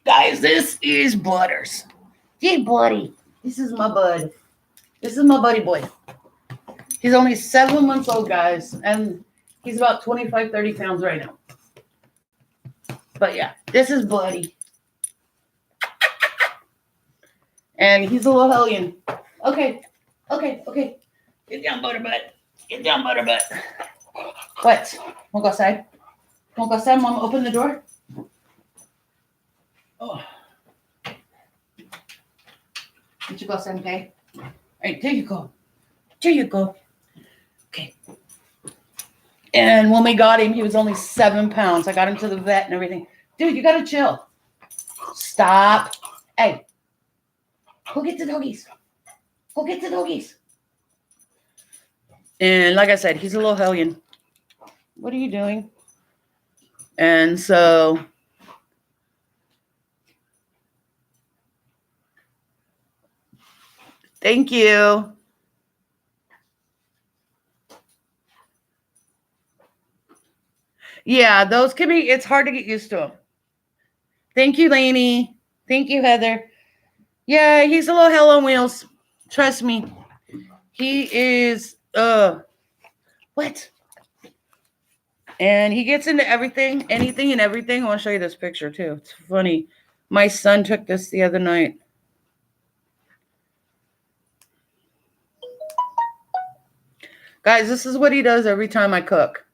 Speaker 1: Guys, this is Butters. Hey, buddy. This is my bud. This is my buddy boy. He's only 7 months old, guys, and he's about 25, 30 pounds right now. But yeah, this is Buddy. And he's a little hellion. Okay. Get down, Butterbutt. Get down, Butterbutt. What? Wanna go outside? Wanna go outside? Mom, open the door. Oh. Did you go outside, okay? All right, there you go. There you go. Okay. And when we got him, he was only 7 pounds. I got him to the vet and everything. Dude, you gotta chill. Stop. Hey. Go get the doggies. Go get the doggies. And like I said, he's a little hellion. What are you doing? And so thank you. Yeah, those can be, it's hard to get used to them. Thank you, Lainey. Thank you, Heather. Yeah, he's a little hell on wheels. Trust me. He is, what? And he gets into everything, anything and everything. I want to show you this picture too. It's funny. My son took this the other night. Guys, this is what he does every time I cook.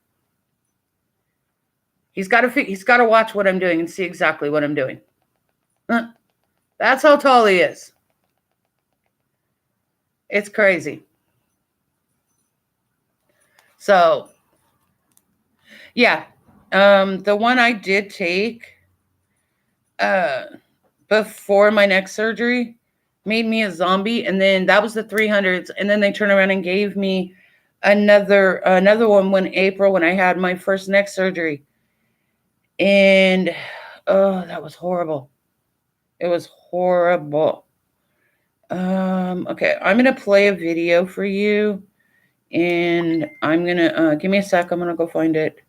Speaker 1: He's got to watch what I'm doing and see exactly what I'm doing. That's how tall he is. It's crazy. So, yeah. The one I did take before my neck surgery made me a zombie, and then that was the 300s, and then they turned around and gave me another one when I had my first neck surgery. And that was horrible. It was horrible. Okay, I'm gonna play a video for you, and I'm gonna give me a sec. I'm gonna go find it.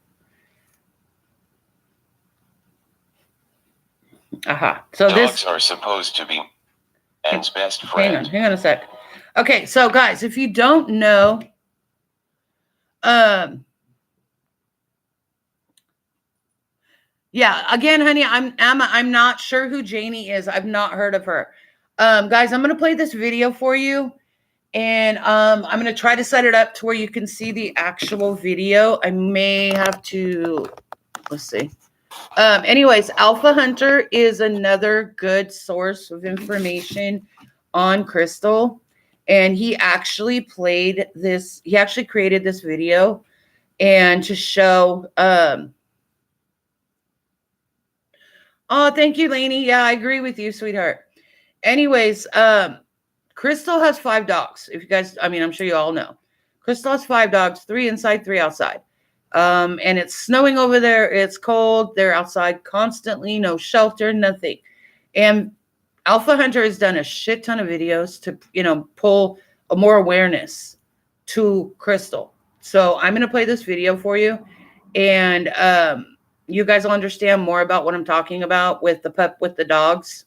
Speaker 1: Aha. So
Speaker 3: dogs are supposed to be Ed's best friend.
Speaker 1: Hang on a sec. Okay, so guys, if you don't know, yeah, again, honey, I'm not sure who Janie is. I've not heard of her. Guys, I'm gonna play this video for you, and I'm gonna try to set it up to where you can see the actual video. I may have to, let's see. Anyways, Alpha Hunter is another good source of information on crystal, and he actually created this video and to show oh, thank you, Lainey. Yeah, I agree with you, sweetheart. Anyways, Crystal has 5 dogs. If you guys, I mean, I'm sure you all know. Crystal has 5 dogs, 3 inside, 3 outside. And it's snowing over there. It's cold. They're outside constantly, no shelter, nothing. And Alpha Hunter has done a shit ton of videos to, pull more awareness to Crystal. So I'm going to play this video for you. And you guys will understand more about what I'm talking about with the pup, with the dogs.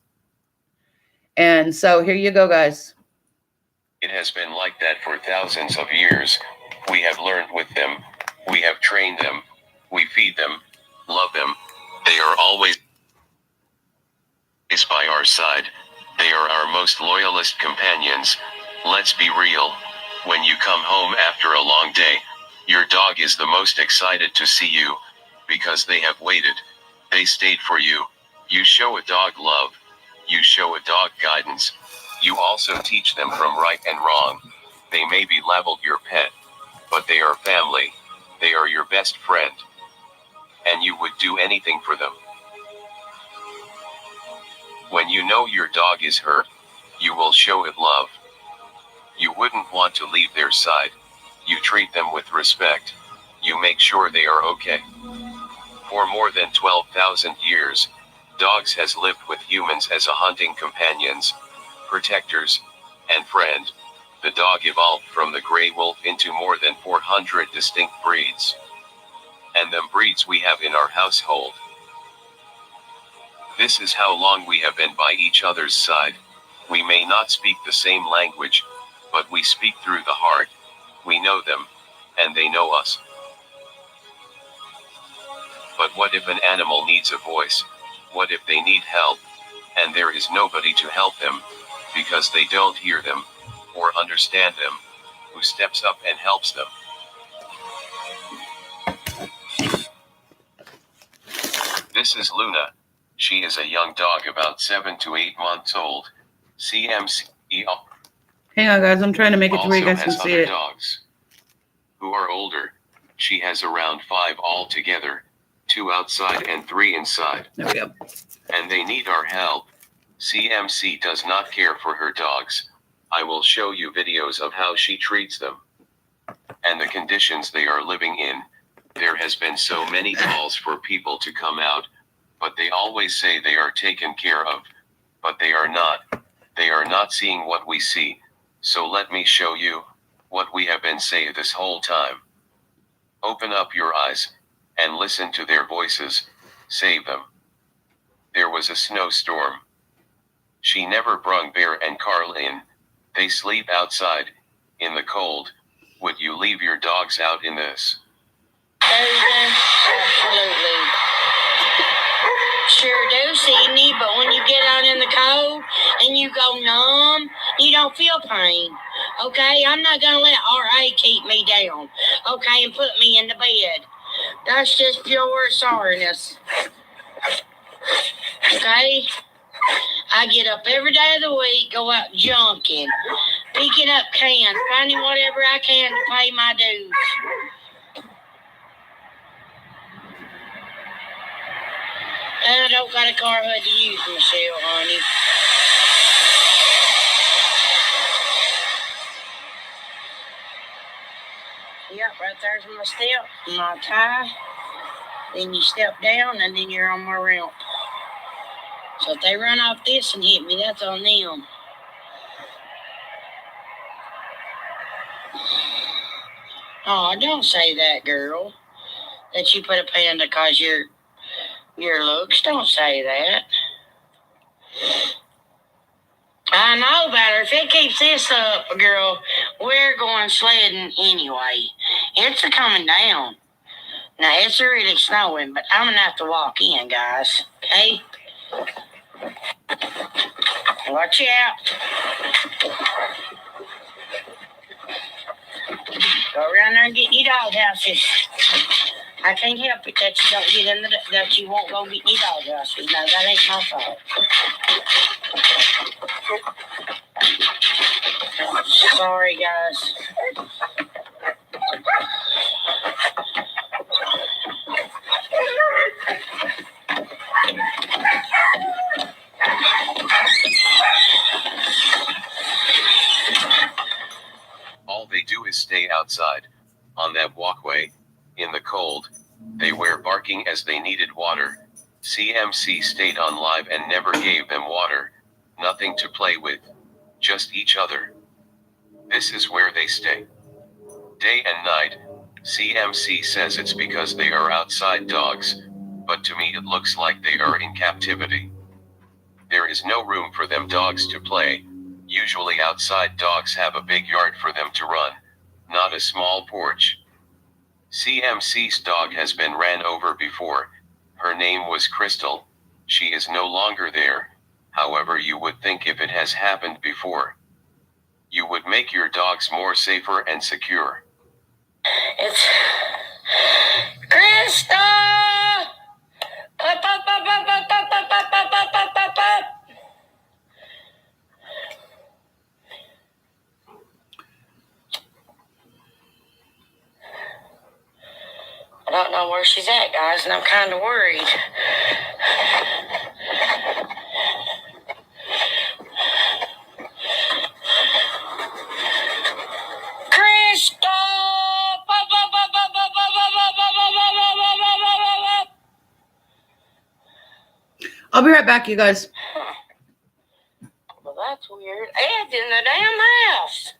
Speaker 1: And so here you go, guys.
Speaker 3: It has been like that for thousands of years. We have learned with them. We have trained them. We feed them, love them. They are always by our side. They are our most loyalist companions. Let's be real. When you come home after a long day, your dog is the most excited to see you, because they have waited. They stayed for you. You show a dog love. You show a dog guidance. You also teach them from right and wrong. They may be labeled your pet, but they are family. They are your best friend. And you would do anything for them. When you know your dog is hurt, you will show it love. You wouldn't want to leave their side. You treat them with respect. You make sure they are okay. For more than 12,000 years, dogs has lived with humans as a hunting companions, protectors, and friend. The dog evolved from the gray wolf into more than 400 distinct breeds. And them breeds we have in our household. This is how long we have been by each other's side. We may not speak the same language, but we speak through the heart. We know them, and they know us. But what if an animal needs a voice? What if they need help, and there is nobody to help them, because they don't hear them, or understand them? Who steps up and helps them? This is Luna. She is a young dog about 7 to 8 months old. CMC.
Speaker 1: Hang on, guys. I'm trying to make it to where you guys can see it.
Speaker 3: Dogs who are older. She has around 5 altogether, 2 outside and 3 inside.
Speaker 1: There we go.
Speaker 3: And they need our help. CMC does not care for her dogs. I will show you videos of how she treats them and the conditions they are living in. There has been so many calls for people to come out, but they always say they are taken care of, but they are not. They are not seeing what we see. So let me show you what we have been saying this whole time. Open up your eyes and listen to their voices. Save them. There was a snowstorm. She never brung Bear and Carl in. They sleep outside, in the cold. Would you leave your dogs out in this?
Speaker 2: Absolutely. Sure do, Sydney, but when you get out in the cold and you go numb, you don't feel pain. Okay? I'm not going to let RA keep me down. Okay? And put me in the bed. That's just pure sorriness. Okay? I get up every day of the week, go out junking, picking up cans, finding whatever I can to pay my dues. And I don't got a car hood to use, Michelle, honey. Yep, right there's my step, my tie. Then you step down, and then you're on my ramp. So if they run off this and hit me, that's on them. Oh, don't say that, girl. That you put a panda because your looks. Don't say that. I know about her. If it keeps this up, girl, we're going sledding anyway. It's a coming down. Now, it's really snowing, but I'm going to have to walk in, guys. Okay? Watch out. Go around there and get your dog houses. I can't help it that you don't get in that you won't go get your dog houses. No, that ain't my fault. Sorry, guys.
Speaker 3: outside, on that walkway, in the cold. They were barking as they needed water. CMC stayed on live and never gave them water. Nothing to play with. Just each other. This is where they stay. Day and night. CMC says it's because they are outside dogs, but to me it looks like they are in captivity. There is no room for them dogs to play. Usually outside dogs have a big yard for them to run, not a small porch. CMC's dog has been ran over before. Her name was Crystal. She is no longer there. However, you would think if it has happened before, you would make your dogs more safer and secure.
Speaker 2: It's Krista! Up, up, up, up, up, up, up, up, up, up, up, up, up. I don't know where she's at, guys, and I'm kind of worried. Krista!
Speaker 1: I'll be right back, you guys.
Speaker 2: Well, that's weird. Ed's in the damn house.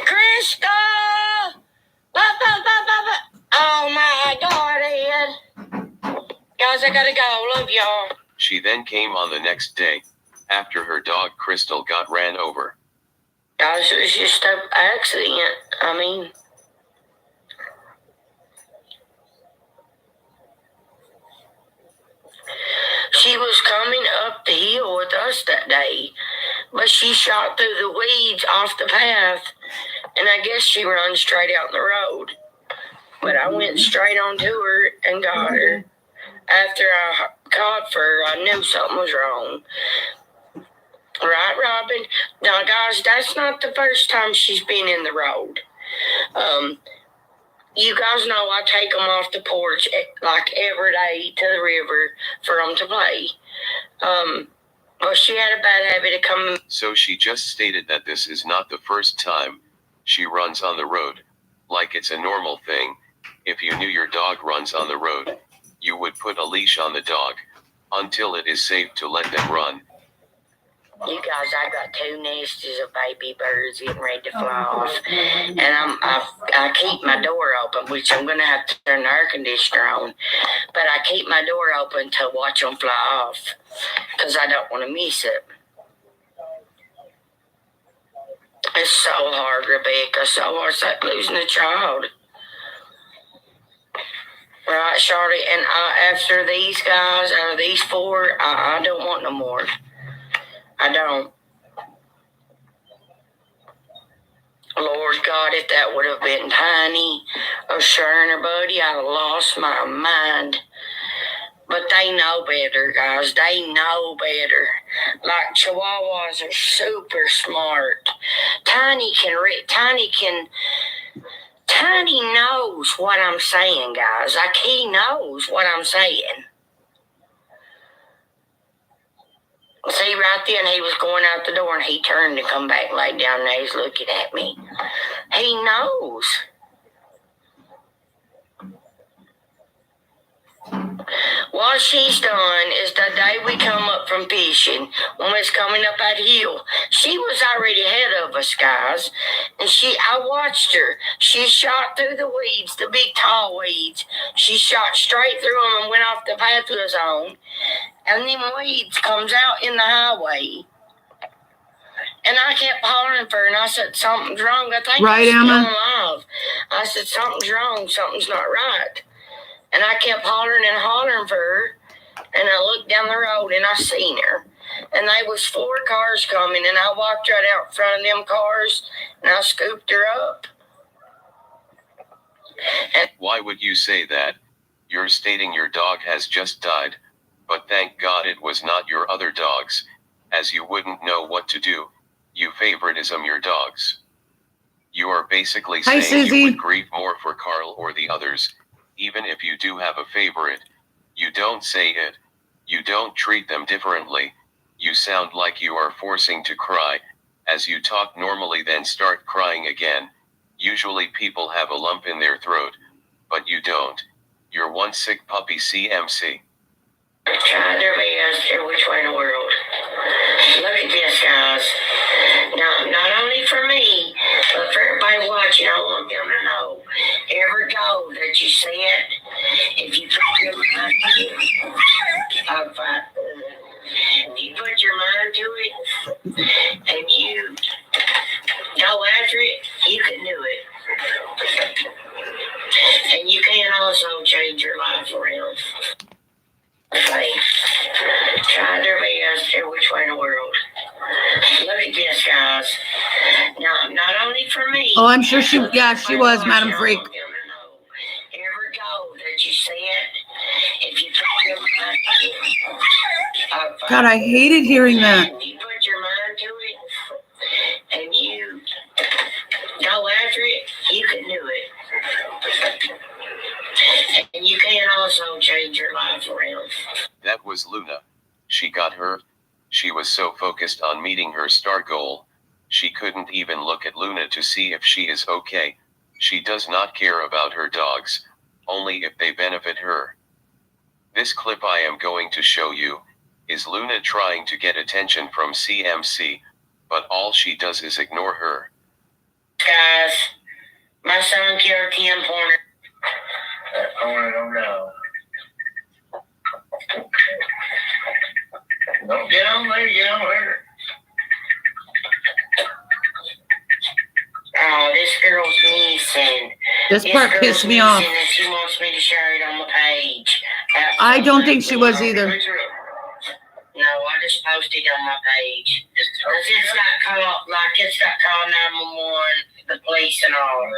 Speaker 2: Krista! Oh my God, Ed. Guys, I gotta go. Love y'all.
Speaker 3: She then came on the next day, after her dog Crystal got ran over.
Speaker 2: Guys, it was just an accident. I mean, she was coming up the hill with us that day, but she shot through the weeds off the path, and I guess she runs straight out the road. But I went straight on to her and got her. After I called for her, I knew something was wrong. Right, Robin? Now, guys, that's not the first time she's been in the road. You guys know I take them off the porch like every day to the river for them to play. But she had a bad habit of coming.
Speaker 3: So she just stated that this is not the first time she runs on the road. Like it's a normal thing. If you knew your dog runs on the road, you would put a leash on the dog until it is safe to let them run.
Speaker 2: You guys, I got 2 nests of baby birds getting ready to fly off, and I keep my door open, which I'm gonna have to turn the air conditioner on, but I keep my door open to watch them fly off, because I don't want to miss it. It's so hard, Rebecca. So hard. It's like losing a child. Right, Charlotte? And after these guys, out of these 4, I don't want no more. I don't. Lord God, if that would have been Tiny or Sharon or Buddy, I'd have lost my mind. But they know better, guys. They know better. Like Chihuahuas are super smart. Tiny knows what I'm saying, guys. Like, he knows what I'm saying. See, right then he was going out the door and he turned and come back and laid down there. He's looking at me. He knows. What she's done is the day we come up from fishing, when we was coming up that hill, she was already ahead of us, guys. And I watched her. She shot through the weeds, the big tall weeds. She shot straight through them and went off the path we was on. And them weeds comes out in the highway. And I kept hollering for her, and I said, something's wrong. I think
Speaker 1: right,
Speaker 2: she's still
Speaker 1: Emma?
Speaker 2: alive. I said, something's wrong. Something's not right. And I kept hollering and hollering for her. And I looked down the road, and I seen her. And there was 4 cars coming, and I walked right out in front of them cars, and I scooped her up. And
Speaker 3: why would you say that? You're stating your dog has just died. But thank God it was not your other dogs, as you wouldn't know what to do. You favoritism your dogs. You are basically
Speaker 1: Hi,
Speaker 3: saying
Speaker 1: Susie.
Speaker 3: you would grieve more for Carl or the others, even if you do have a favorite. You don't say it. You don't treat them differently. You sound like you are forcing to cry, as you talk normally then start crying again. Usually people have a lump in their throat, but you don't. You're one sick puppy CMC.
Speaker 2: Try their best every which way in the world. Look at this, guys. Now, not only for me, but for everybody watching, I want them to know every goal that you set, if you put your mind to it, if you put your mind to it, and you go after it, you can do it. And you can also change your life around. Okay. Try their best every which way in the world. Look at this, guys. Now, not only for me.
Speaker 1: Oh, I'm sure she was, Madam Freak.
Speaker 2: Every goal that you set, if you put your mind to it.
Speaker 1: God, I hated hearing that.
Speaker 2: If you put your mind to it, and you go after it, you can do it. And you can also change your life around.
Speaker 3: That was Luna. She got hurt. She was so focused on meeting her star goal, she couldn't even look at Luna to see if she is okay. She does not care about her dogs, only if they benefit her. This clip I am going to show you is Luna trying to get attention from CMC, but all she does is ignore her.
Speaker 2: Guys, my son killed Tim Porter. I don't know. Don't get on there, get on there. Oh, this girl's missing.
Speaker 1: This part pissed me off.
Speaker 2: And she wants me to share it on the page.
Speaker 1: I don't think she was either.
Speaker 2: No, I just posted on my page. It's got called 911, the police and all.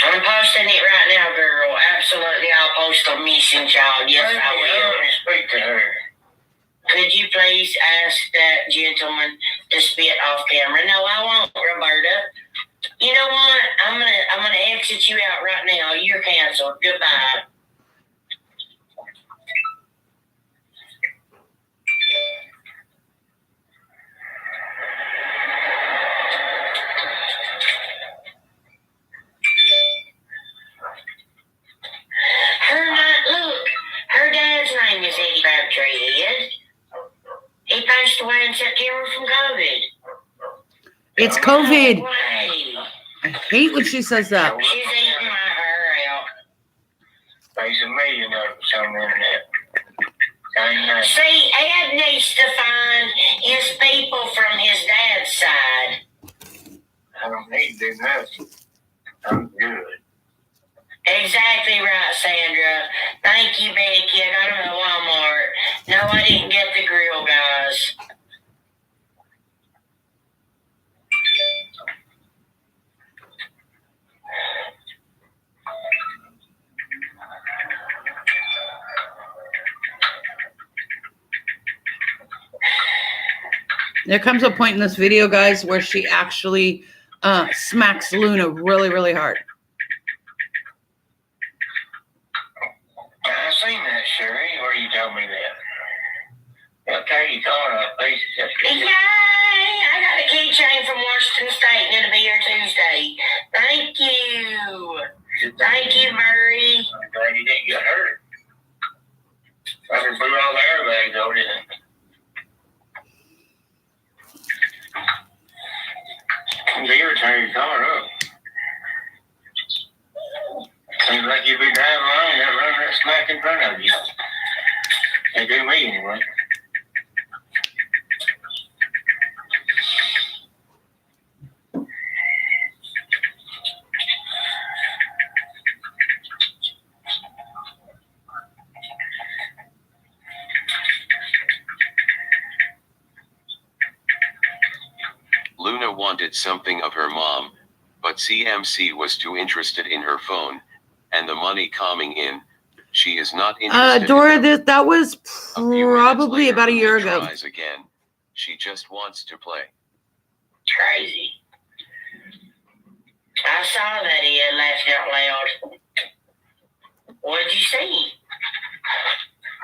Speaker 2: I'm posting it right now, girl. Absolutely, I'll post a missing child. Yes, I will. Speak to her. Could you please ask that gentleman to spit off camera? No, I won't, Roberta. You know what? I'm gonna exit you out right now. You're canceled. Goodbye. Her dad's name is Eddie Crabtree. He passed away in September from COVID.
Speaker 1: It's COVID.
Speaker 2: No way.
Speaker 1: I hate when she says that.
Speaker 2: She's eating my hair out. There's $1 million on the internet. See, Ed needs to find his people from his dad's side. I don't need to do nothing. I'm good. Exactly right, Sandra. Thank you, Becky. I got them at Walmart. No, I didn't get the grill, guys.
Speaker 1: There comes a point in this video, guys, where she actually smacks Luna really, really hard.
Speaker 2: I seen that, Sherry, where you told me that. They'll tear your car up, pieces. Yay! I got a keychain from Washington State, and it'll be here Tuesday. Thank you. Thank you, Murray. I'm glad you didn't get hurt. Probably blew all the airbags over there. They'll tear your car up. Seems like you'd be driving along and run that smack in front of you. They do me anyway.
Speaker 3: Luna wanted something of her mom, but CMC was too interested in her phone and the money coming in. She is not interested
Speaker 1: Dora,
Speaker 3: in them.
Speaker 1: that was
Speaker 3: A few minutes
Speaker 1: probably
Speaker 3: later,
Speaker 1: about a year
Speaker 3: Luna
Speaker 1: ago.
Speaker 3: tries again. She just wants to play.
Speaker 2: Crazy. I saw that he had laughed out loud. What did you see?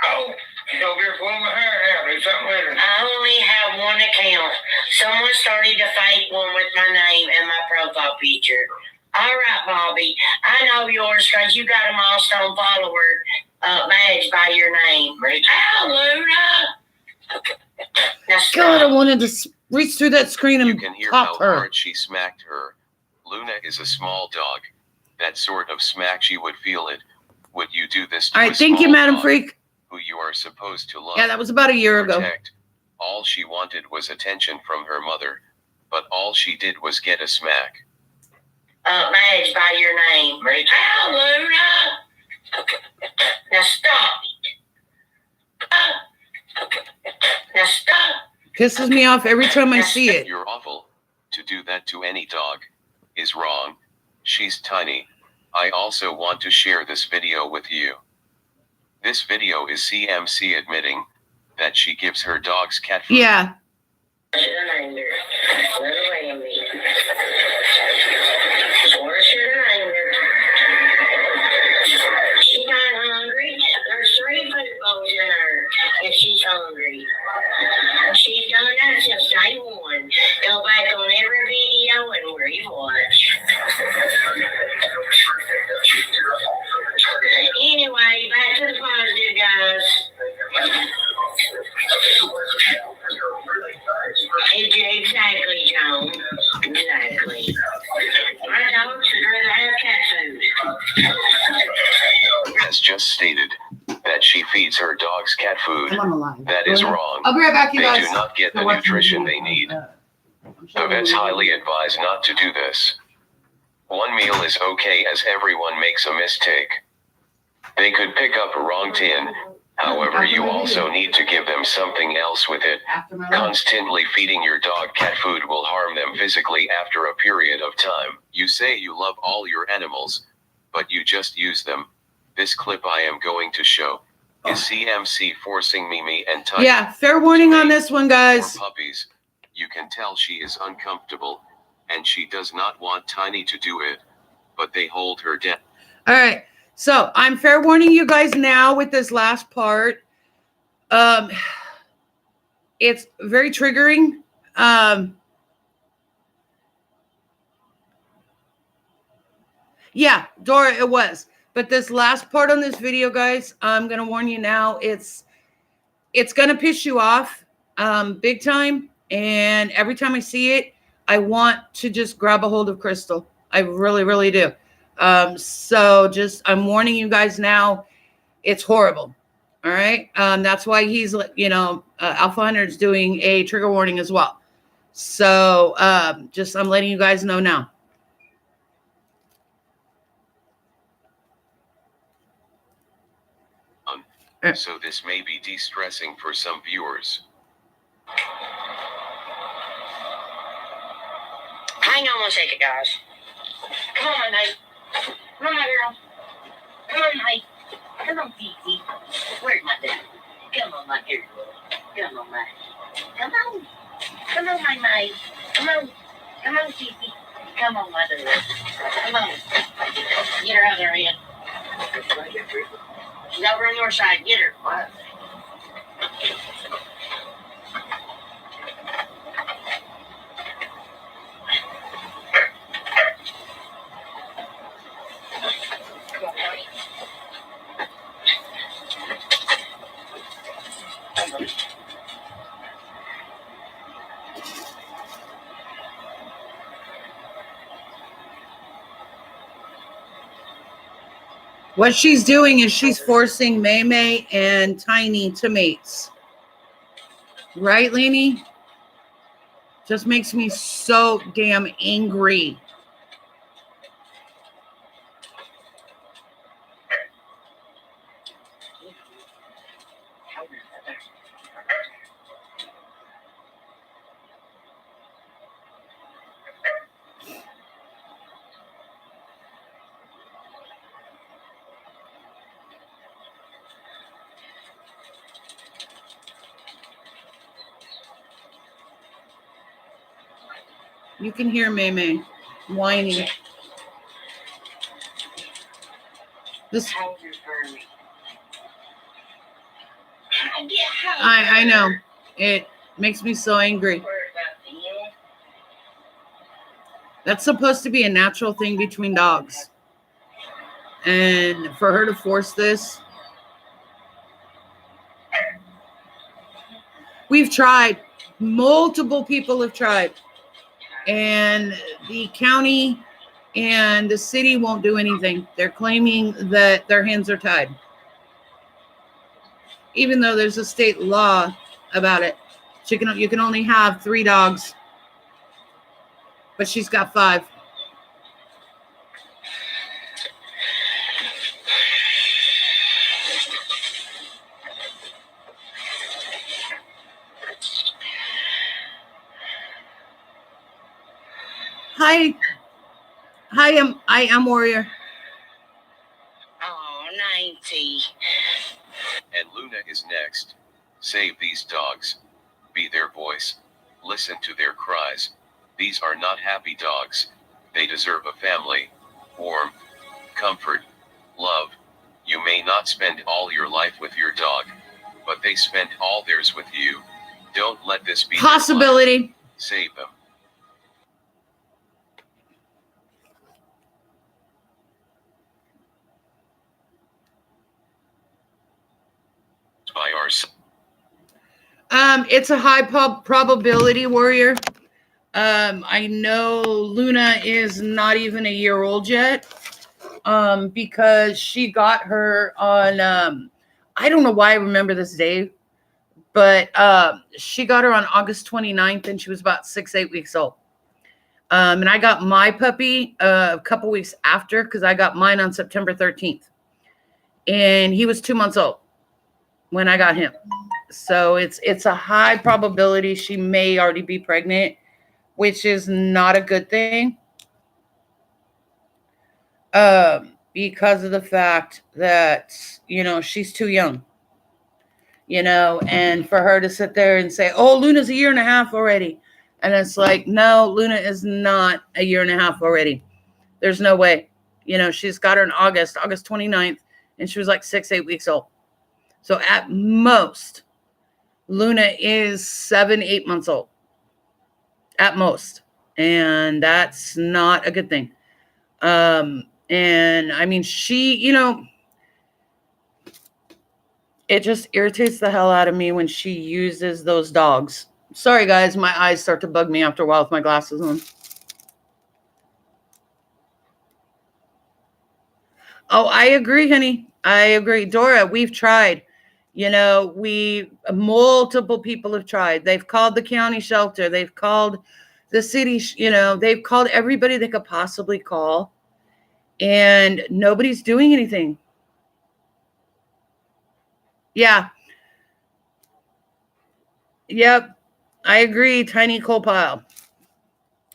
Speaker 4: Oh, she's over here pulling my hair out. Do something later.
Speaker 2: I only have one account. Someone started a fake one with my name and my profile picture. All right, Bobby. I know yours because you got a milestone follower badge by your name. Ow, Luna! Now stop.
Speaker 1: God, I wanted to reach through that screen
Speaker 3: You
Speaker 1: and
Speaker 3: can hear how
Speaker 1: pop her.
Speaker 3: hard she smacked her. Luna is a small dog. That sort of smack, she would feel it. Would you do this to
Speaker 1: All
Speaker 3: a
Speaker 1: right, thank you,
Speaker 3: small
Speaker 1: Madam
Speaker 3: dog
Speaker 1: Freak.
Speaker 3: who you are supposed to love?
Speaker 1: Yeah, that was about a year ago.
Speaker 3: Protect. All she wanted was attention from her mother, but all she did was get a smack.
Speaker 2: Badge by your name. Ow, Luna! Now stop it. Now stop.
Speaker 1: Pisses me off every time I see it.
Speaker 3: You're awful. To do that to any dog is wrong. She's tiny. I also want to share this video with you. This video is CMC admitting that she gives her dogs cat food.
Speaker 1: Yeah.
Speaker 2: Where's your name? She's not hungry. There's 3 footballs in her, and she's hungry. She's done that since day one. Go back on every video and rewatch. Anyway, back to the positive, guys. Exactly, John. Exactly. My dogs would rather have cat food.
Speaker 3: Has just stated that she feeds her dogs cat food.
Speaker 1: I'm on the line.
Speaker 3: That is wrong.
Speaker 1: I'll be right back, you
Speaker 3: They
Speaker 1: guys.
Speaker 3: do not get the nutrition they need. The vets highly advise not to do this. One meal is okay as everyone makes a mistake. They could pick up a wrong tin. However, you also need to give them something else with it. Constantly feeding your dog cat food will harm them physically after a period of time. You say you love all your animals, but you just use them. This clip I am going to show is CMC forcing Mimi and Tiny.
Speaker 1: Yeah, fair warning on this one, guys.
Speaker 3: For puppies, you can tell she is uncomfortable, and she does not want Tiny to do it, but they hold her down.
Speaker 1: All right. So I'm fair warning you guys now with this last part. It's very triggering. Yeah, Dora, it was. But this last part on this video, guys, I'm gonna warn you now. It's gonna piss you off, big time. And every time I see it, I want to just grab a hold of Crystal. I really, really do. So just, I'm warning you guys now, it's horrible. All right. That's why he's, Alpha Hunter's doing a trigger warning as well. So, just, I'm letting you guys know now.
Speaker 3: So this may be de-stressing for some viewers.
Speaker 2: Hang on 1 second, guys. Come on, my night. Come on, my girl. Come on, night. Come on, Fifi. Where's my dad? Come on, my girl. Come on, my. Come on. Come on, my mate. Come on. Come on, Fifi. Come on, my girl. Come on. Get her out there, Ian. She's over on your side. Get her.
Speaker 1: What she's doing is she's forcing May and Tiny to mates. Right, Lainey? Just makes me so damn angry. You can hear May whining. This I know. It makes me so angry. That's supposed to be a natural thing between dogs. And for her to force this, we've tried. Multiple people have tried. And the county and the city won't do anything. They're claiming that their hands are tied. Even though there's a state law about it. You can only have 3 dogs. But she's got 5. Hi, I am Warrior.
Speaker 2: Oh, 90.
Speaker 3: And Luna is next. Save these dogs. Be their voice. Listen to their cries. These are not happy dogs. They deserve a family. Warmth, comfort, love. You may not spend all your life with your dog, but they spent all theirs with you. Don't let this be
Speaker 1: possibility.
Speaker 3: Save them. By our
Speaker 1: it's a high probability, Warrior. I know Luna is not even a year old yet. Because she got her on I don't know why I remember this day, but she got her on August 29th and she was about 6-8 weeks old. And I got my puppy a couple weeks after because I got mine on September 13th. And he was 2 months old when I got him. So it's a high probability she may already be pregnant, which is not a good thing. Because of the fact that, she's too young, and for her to sit there and say, oh, Luna's 1.5 years already. And it's like, no, Luna is not 1.5 years already. There's no way. She's got her in August 29th, and she was like 6-8 weeks old. So at most, Luna is 7-8 months old. At most. And that's not a good thing. And I mean, she, it just irritates the hell out of me when she uses those dogs. Sorry, guys, my eyes start to bug me after a while with my glasses on. Oh, I agree, honey. I agree. Dora, we've tried. Multiple people have tried. They've called the county shelter. They've called the city, they've called everybody they could possibly call. And nobody's doing anything. Yeah. Yep. I agree, Tiny Coal Pile.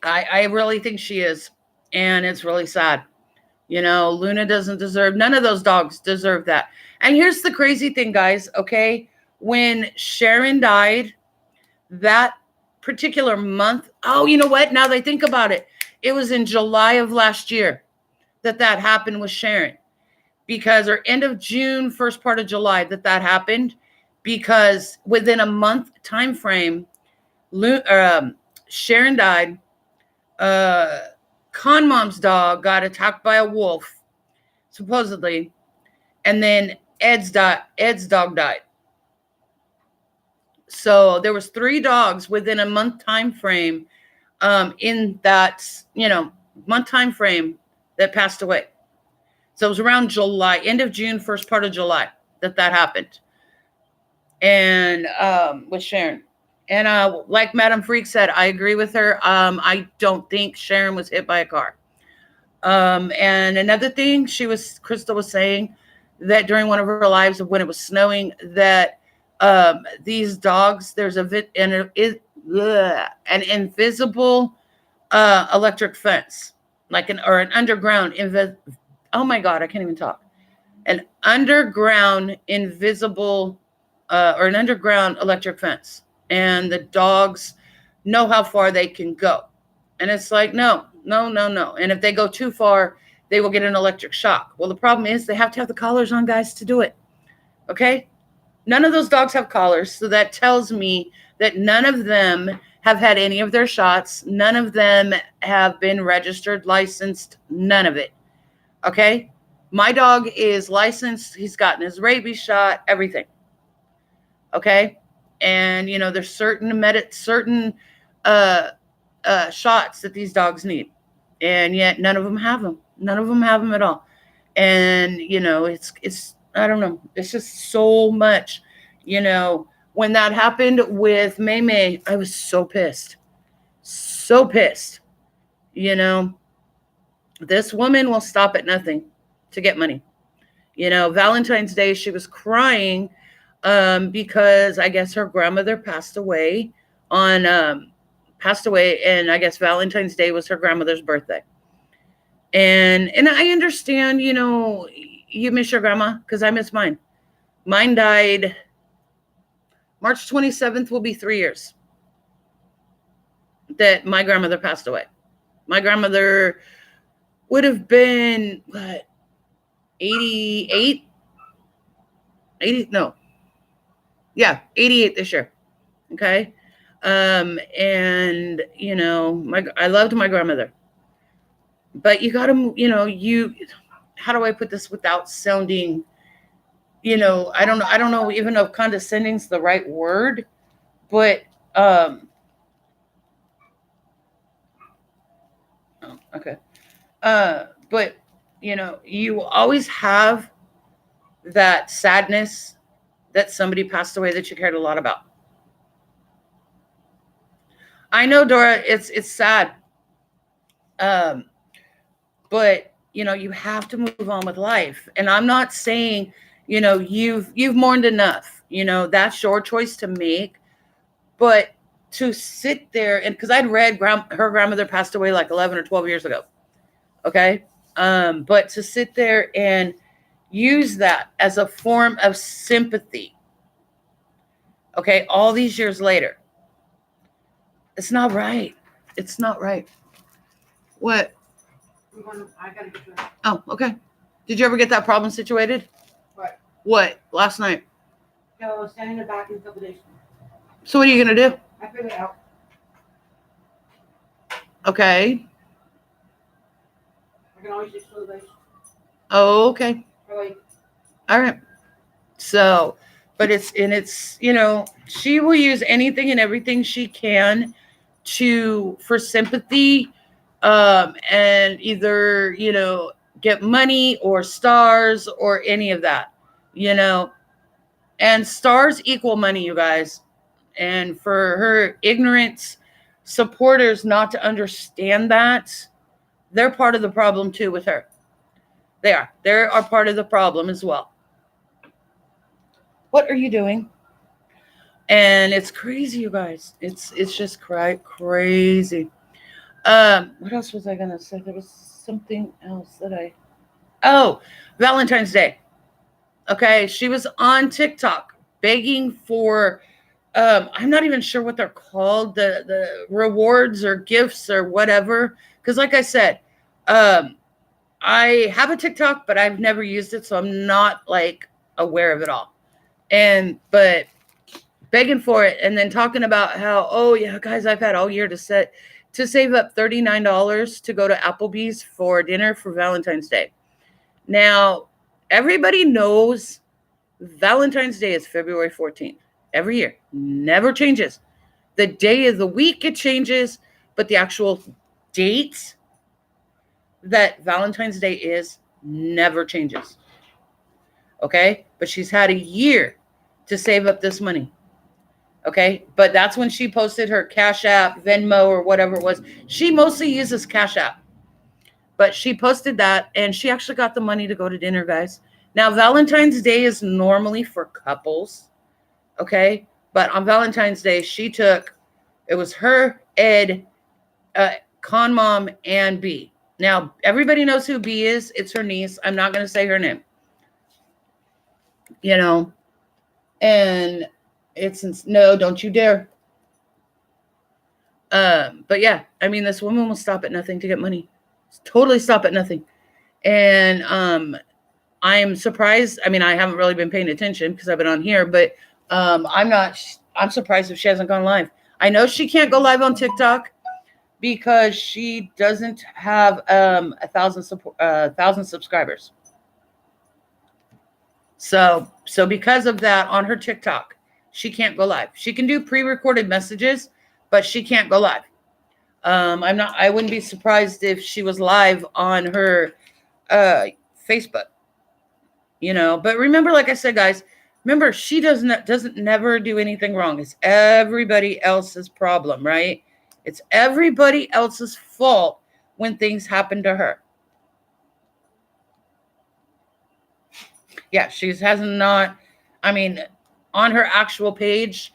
Speaker 1: I really think she is. And it's really sad. Luna doesn't deserve, none of those dogs deserve that. And here's the crazy thing, guys, okay? When Sharon died, that particular month, oh, you know what? Now that I think about it, it was in July of last year that happened with Sharon. Because, or end of June, first part of July that happened. Because within a month time frame, Sharon died. Con Mom's dog got attacked by a wolf, supposedly, and then Ed's dog died. So there was 3 dogs within a month time frame, in that month time frame that passed away. So it was around July, end of June, first part of July that happened, and with Sharon. And like Madam Freak said, I agree with her. I don't think Sharon was hit by a car. And another thing, Crystal was saying that during one of her lives of when it was snowing, that these dogs, there's an invisible electric fence, like an underground oh my God, I can't even talk. An underground invisible or an underground electric fence. And the dogs know how far they can go. And it's like, no, no, no, no. And if they go too far, they will get an electric shock. Well, the problem is they have to have the collars on, guys, to do it. Okay? None of those dogs have collars. So that tells me that none of them have had any of their shots. None of them have been registered, licensed, none of it. Okay? My dog is licensed. He's gotten his rabies shot, everything. Okay? And, you know, there's certain shots that these dogs need. And yet none of them have them. None of them have them at all. And, you know, it's I don't know. It's just so much, you know. When that happened with May May, I was so pissed. So pissed. You know, this woman will stop at nothing to get money. You know, Valentine's Day, she was crying because I guess her grandmother passed away and I guess Valentine's Day was her grandmother's birthday. And I understand, you know, you miss your grandma because I miss mine. Mine died March 27th will be 3 years that my grandmother passed away. My grandmother would have been, what, 88? 80? No. Yeah, 88 this year. Okay. And, you know, I loved my grandmother. But you got to, you know, how do I put this without sounding, you know, I don't know even if condescending is the right word, but, oh, okay. But, you know, you always have that sadness that somebody passed away that you cared a lot about. I know, Dora, it's sad. But, you know, you have to move on with life. And I'm not saying, you know, you've mourned enough. You know, that's your choice to make. But to sit there and because I'd read her grandmother passed away like 11 or 12 years ago. Okay. But to sit there and use that as a form of sympathy. Okay. All these years later. It's not right. It's not right. What?
Speaker 5: I gotta get to it.
Speaker 1: Oh, okay. Did you ever get that problem situated?
Speaker 5: What?
Speaker 1: What? Last night.
Speaker 5: No, standing in the back in a couple days.
Speaker 1: So what are you going to do?
Speaker 5: I figured it out.
Speaker 1: Okay.
Speaker 5: I can always just slow base.
Speaker 1: Oh, okay.
Speaker 5: Or like,
Speaker 1: All right. So, but it's, you know, she will use anything and everything she can for sympathy, and either, you know, get money or stars or any of that, you know, and stars equal money, you guys. And for her ignorant supporters not to understand that, they're part of the problem too with her. They are part of the problem as well. What are you doing? And it's crazy, you guys. It's just crazy. What else was I gonna say? There was something else Valentine's Day. Okay, she was on TikTok begging for I'm not even sure what they're called, the rewards or gifts or whatever. Because like I said, I have a TikTok, but I've never used it, so I'm not like aware of it all. But begging for it and then talking about how, oh yeah, guys, I've had all year to save up $39 to go to Applebee's for dinner for Valentine's Day. Now, everybody knows Valentine's Day is February 14th every year. Never changes. The day of the week it changes, but the actual date that Valentine's Day is never changes. Okay? But she's had a year to save up this money. Okay? But that's when she posted her Cash App, Venmo, or whatever it was. She mostly uses Cash App. But she posted that, and she actually got the money to go to dinner, guys. Now, Valentine's Day is normally for couples. Okay? But on Valentine's Day, it was her, Ed, Con Mom, and B. Now, everybody knows who B is. It's her niece. I'm not going to say her name. You know, and no, don't you dare. But yeah, I mean, this woman will stop at nothing to get money. Totally stop at nothing. And I am surprised. I mean, I haven't really been paying attention because I've been on here, but I'm surprised if she hasn't gone live. I know she can't go live on TikTok because she doesn't have 1,000 subscribers. So because of that, on her TikTok, she can't go live. She can do pre-recorded messages, but she can't go live. I wouldn't be surprised if she was live on her Facebook. You know, but remember, like I said, guys, remember, she doesn't never do anything wrong. It's everybody else's problem, right? It's everybody else's fault when things happen to her. Yeah, she hasn't not. I mean, on her actual page,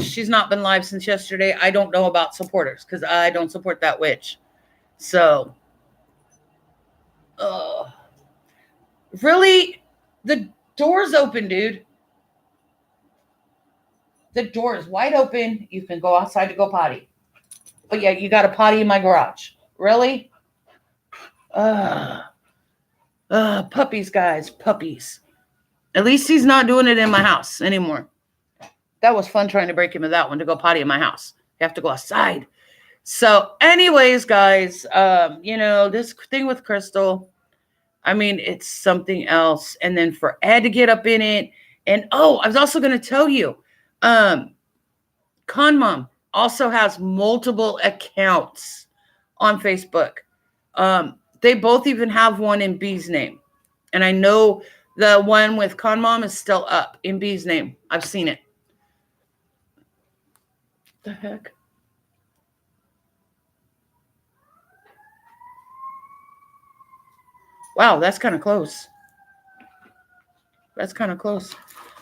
Speaker 1: she's not been live since yesterday. I don't know about supporters because I don't support that witch. So, really, the door's open, dude. The door is wide open. You can go outside to go potty. But yeah, you got a potty in my garage. Really? Puppies, guys, puppies. At least he's not doing it in my house anymore. That was fun trying to break him of that one to go potty in my house. You have to go outside. So anyways, guys, you know, this thing with Crystal, I mean, it's something else. And then for Ed to get up in it. And I was also going to tell you, Con Mom also has multiple accounts on Facebook. They both even have one in B's name. And I know the one with Con Mom is still up in B's name. I've seen it. The heck? Wow, that's kind of close. That's kind of close.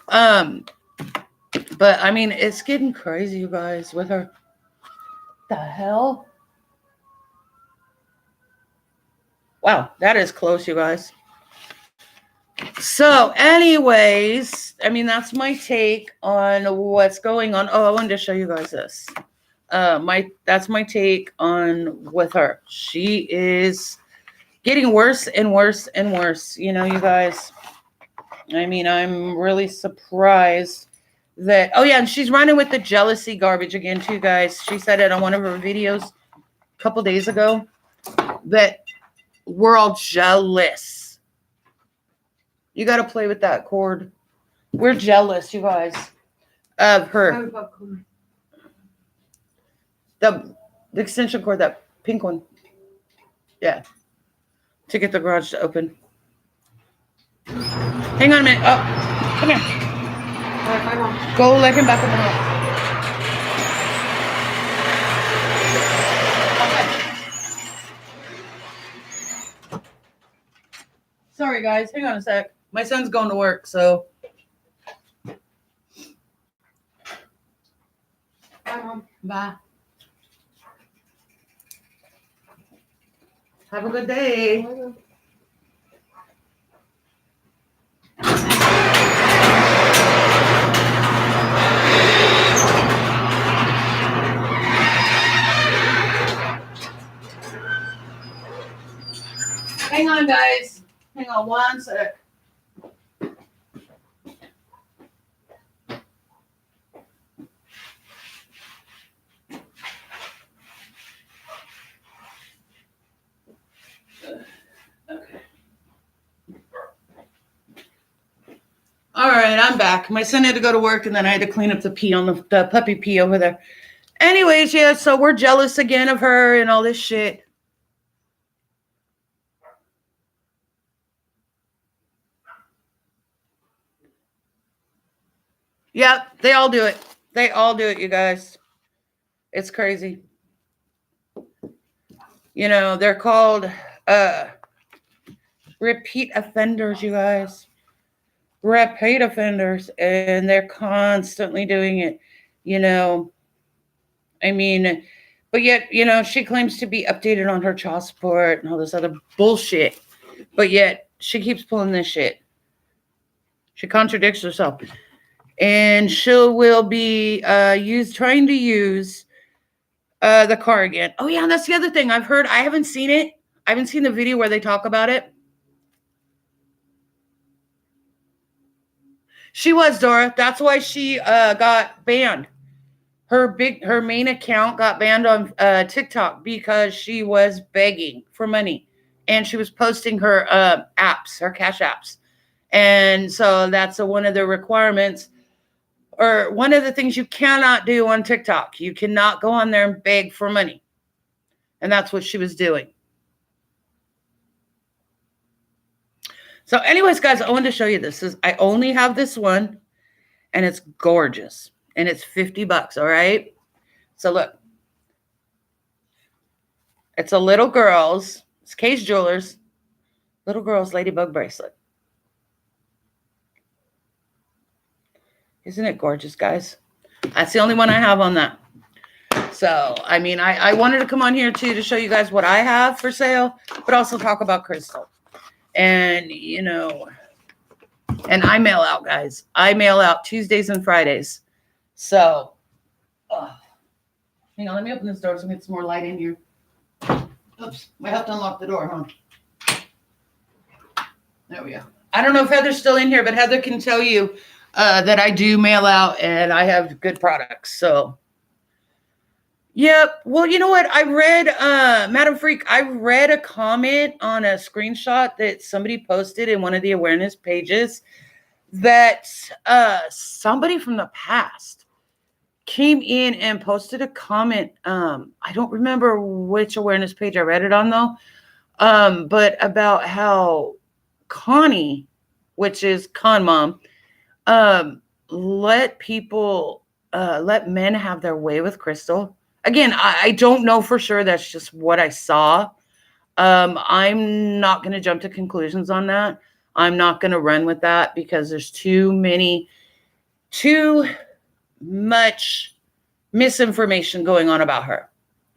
Speaker 1: But I mean, it's getting crazy, you guys, with her. The hell? Wow, that is close, you guys. So, anyways, I mean, that's my take on what's going on. Oh, I wanted to show you guys this. That's my take on with her. She is getting worse and worse and worse. You know, you guys. I mean, I'm really surprised that. Oh yeah, and she's running with the jealousy garbage again, too, guys. She said it on one of her videos a couple days ago that we're all jealous. You got to play with that cord. We're jealous, you guys, of her. The extension cord, that pink one. Yeah. To get the garage to open. Hang on a minute. Oh, come here.
Speaker 5: All right, bye, Mom.
Speaker 1: Go let him back in the house. Okay. Sorry, guys. Hang on a sec. My son's going to work, so.
Speaker 5: Bye, Mom.
Speaker 1: Bye. Have a good day.
Speaker 5: Bye.
Speaker 1: Hang on, guys. Hang on one sec. Okay. All right, I'm back. My son had to go to work, and then I had to clean up the pee on the puppy pee over there. Anyways, yeah, so we're jealous again of her and all this shit. Yep, they all do it. They all do it, you guys. It's crazy. You know, they're called repeat offenders, you guys. Repeat offenders, and they're constantly doing it, you know. I mean, but yet, you know, she claims to be updated on her child support and all this other bullshit, but yet she keeps pulling this shit. She contradicts herself. And she will be trying to use The car again. Oh yeah, and that's the other thing I've heard. I haven't seen it. I haven't seen the video where they talk about it. She was, Dora. That's why she got banned. Her main account got banned on TikTok because she was begging for money, and she was posting her apps, her cash apps, and so that's one of the requirements, or one of the things you cannot do on TikTok. You cannot go on there and beg for money, and that's what she was doing. So, anyways, guys, I wanted to show you this. I only have this one, and it's gorgeous, and it's $50. All right. So look, it's a little girl's, it's Case Jewelers, little girl's ladybug bracelet. Isn't it gorgeous, guys? That's the only one I have on that. So, I mean, I wanted to come on here too to show you guys what I have for sale, but also talk about Crystal. And, you know, and I mail out, guys. I mail out Tuesdays and Fridays. So, hang on, let me open this door so we get some more light in here. Oops, I have to unlock the door, huh? There we go. I don't know if Heather's still in here, but Heather can tell you that I do mail out and I have good products. So, yep. Well, you know what? I read, Madam Freak, I read a comment on a screenshot that somebody posted in one of the awareness pages that somebody from the past came in and posted a comment. I don't remember which awareness page I read it on though. But about how Connie, which is Con Mom, let men have their way with Crystal. Again, I don't know for sure. That's just what I saw. I'm not going to jump to conclusions on that. I'm not going to run with that because there's too much misinformation going on about her.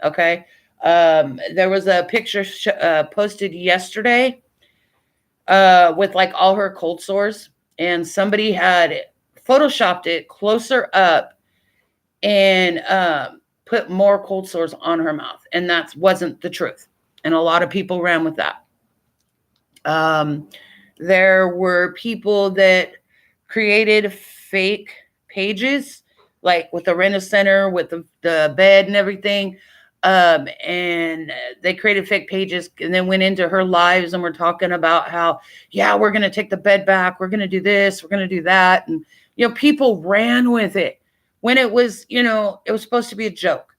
Speaker 1: Okay. There was a picture posted yesterday with like all her cold sores, and somebody had photoshopped it closer up and put more cold sores on her mouth. And that wasn't the truth. And a lot of people ran with that. There were people that created fake pages, like with the rent center, with the bed and everything. And they created fake pages and then went into her lives and were talking about how, yeah, we're going to take the bed back. We're going to do this. We're going to do that. And, you know, people ran with it when it was, you know, it was supposed to be a joke.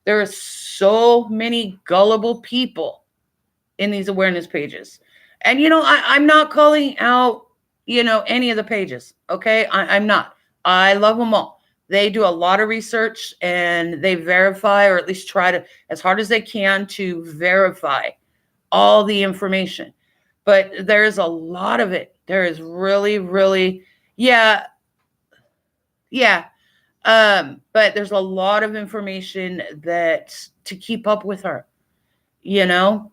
Speaker 1: There are so many gullible people in these awareness pages. And, you know, I'm not calling out, you know, any of the pages. Okay. I'm not. I love them all. They do a lot of research and they verify, or at least try to, as hard as they can, to verify all the information. But there's a lot of it. There is really, really, yeah. But there's a lot of information that to keep up with her, you know.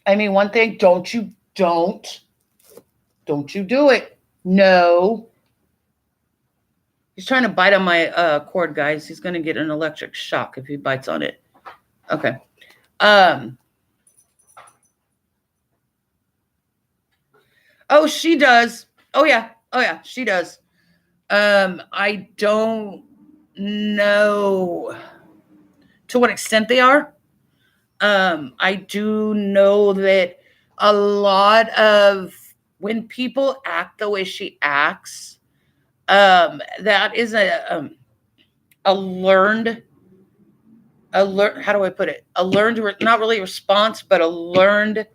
Speaker 1: I mean, one thing, don't you do it. No. He's trying to bite on my cord, guys. He's going to get an electric shock if he bites on it. Okay. Oh, she does. Oh, yeah, she does. I don't know to what extent they are. I do know that a lot of when people act the way she acts, that is a learned, how do I put it? A learned, not really response, but a learned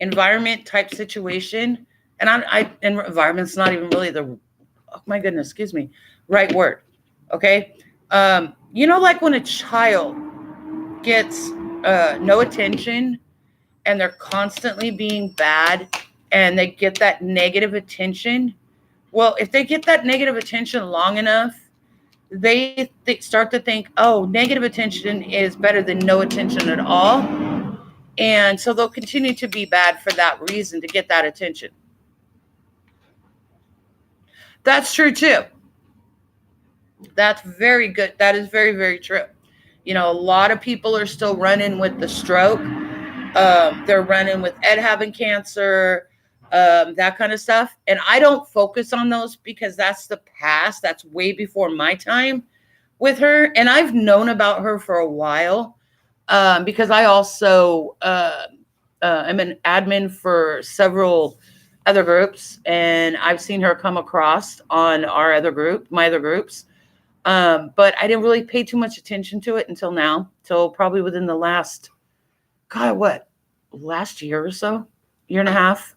Speaker 1: environment type situation. And and environment's not even really the, oh my goodness, excuse me, right word. Okay. You know, like when a child gets no attention and they're constantly being bad and they get that negative attention. Well, if they get that negative attention long enough, they start to think, oh, negative attention is better than no attention at all. And so they'll continue to be bad for that reason, to get that attention. That's true too. That's very good. That is very, very true. You know, a lot of people are still running with the stroke. They're running with Ed having cancer, that kind of stuff. And I don't focus on those because that's the past. That's way before my time with her. And I've known about her for a while, because I also am an admin for several other groups, and I've seen her come across on our other group, my other groups. But I didn't really pay too much attention to it until now, till probably within the last, God, what, last year or so, year and a half.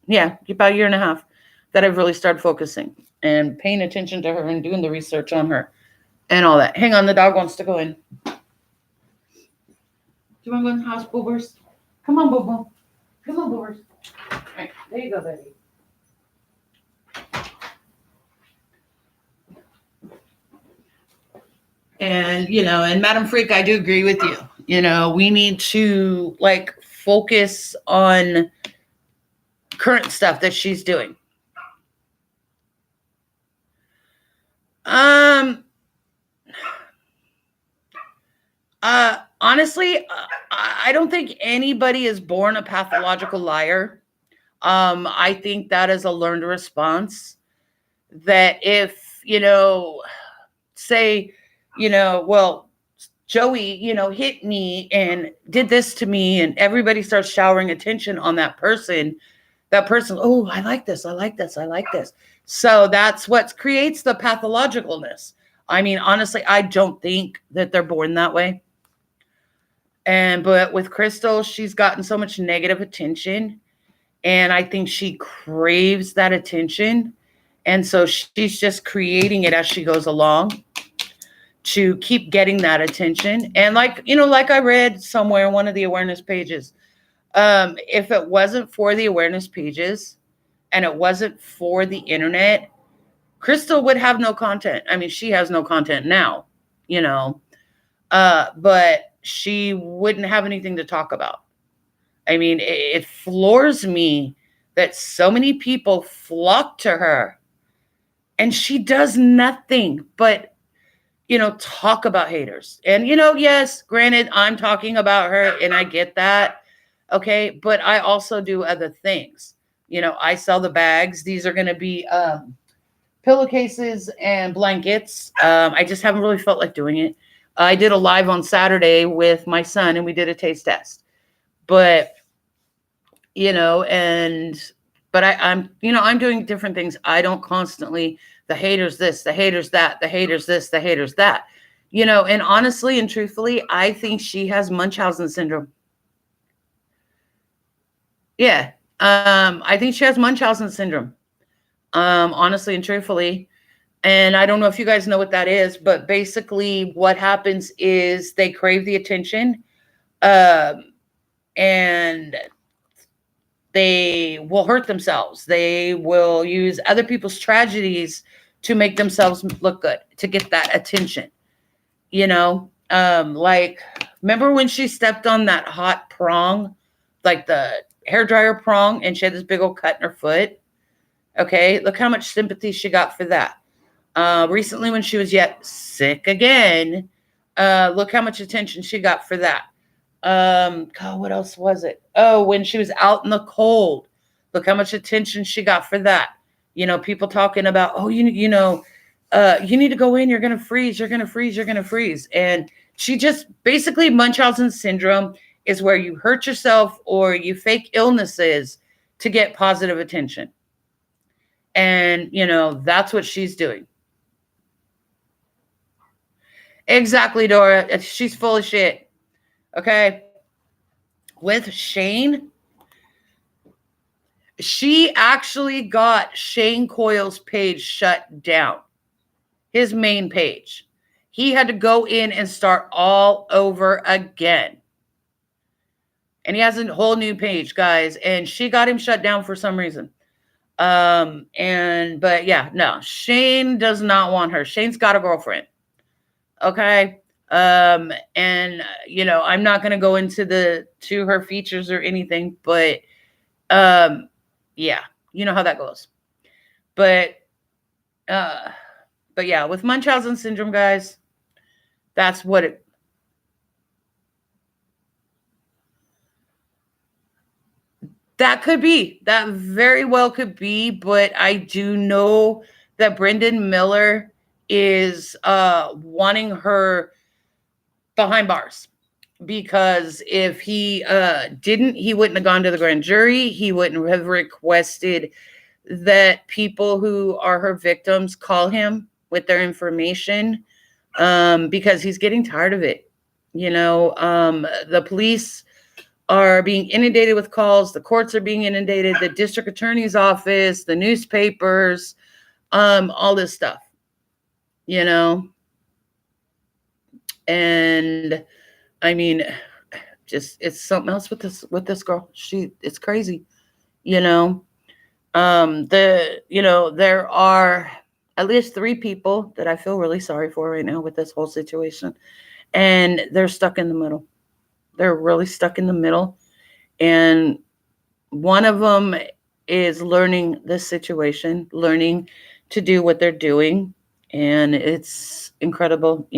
Speaker 1: Yeah, about a year and a half that I've really started focusing and paying attention to her and doing the research on her and all that. Hang on, the dog wants to go in. Do you want to go in the house, Boobers? Come on, Boo Boo. Come on, Boobers. All right, there you go, baby. And, you know, and Madam Freak, I do agree with you. You know, we need to like focus on current stuff that she's doing. Honestly, I don't think anybody is born a pathological liar. I think that is a learned response. That if, you know, say, you know, well, Joey, you know, hit me and did this to me, and everybody starts showering attention on that person, oh, I like this, I like this, I like this. So that's what creates the pathologicalness. I mean, honestly, I don't think that they're born that way. But with Crystal, she's gotten so much negative attention, and I think she craves that attention. And so she's just creating it as she goes along to keep getting that attention. And like, you know, like I read somewhere in one of the awareness pages, if it wasn't for the awareness pages and it wasn't for the internet, Crystal would have no content. I mean, she has no content now, you know, but she wouldn't have anything to talk about. I mean, it floors me that so many people flock to her and she does nothing but, you know, talk about haters. And, you know, yes, granted, I'm talking about her and I get that. Okay. But I also do other things. You know, I sell the bags. These are going to be pillowcases and blankets. I just haven't really felt like doing it. I did a live on Saturday with my son and we did a taste test. But, you know, but I'm, you know, I'm doing different things. I don't constantly, the haters this, the haters that, the haters this, the haters that, you know, and honestly and truthfully, I think she has Munchausen syndrome. Yeah. I think she has Munchausen syndrome. Honestly and truthfully. And I don't know if you guys know what that is, but basically what happens is they crave the attention, and they will hurt themselves. They will use other people's tragedies to make themselves look good, to get that attention. You know, like, remember when she stepped on that hot prong, like the hairdryer prong, and she had this big old cut in her foot? Okay, look how much sympathy she got for that. Recently, when she was yet sick again, look how much attention she got for that. God, what else was it? Oh, when she was out in the cold, look how much attention she got for that. You know, people talking about, oh, you know, you need to go in, you're going to freeze, you're going to freeze, you're going to freeze. And she just basically, Munchausen syndrome is where you hurt yourself or you fake illnesses to get positive attention. And, you know, that's what she's doing. Exactly, Dora. She's full of shit. Okay. With Shane, she actually got Shane Coyle's page shut down. His main page. He had to go in and start all over again. And he has a whole new page, guys. And she got him shut down for some reason. But yeah, no, Shane does not want her. Shane's got a girlfriend. Okay. You know, I'm not going to go into her features or anything, but, yeah, you know how that goes. But But yeah, with Munchausen syndrome, guys, that's what it. That could be. That very well could be. But I do know that Brendan Miller is wanting her behind bars, because if he didn't, he wouldn't have gone to the grand jury. He wouldn't have requested that people who are her victims call him with their information, because he's getting tired of it. The police are being inundated with calls. The courts are being inundated. The district attorney's office, the newspapers, all this stuff, and I mean, just it's something else with this girl. It's crazy, there are at least 3 people that I feel really sorry for right now with this whole situation, and they're stuck in the middle. They're really stuck in the middle, and one of them is learning this situation, learning to do what they're doing, and it's incredible.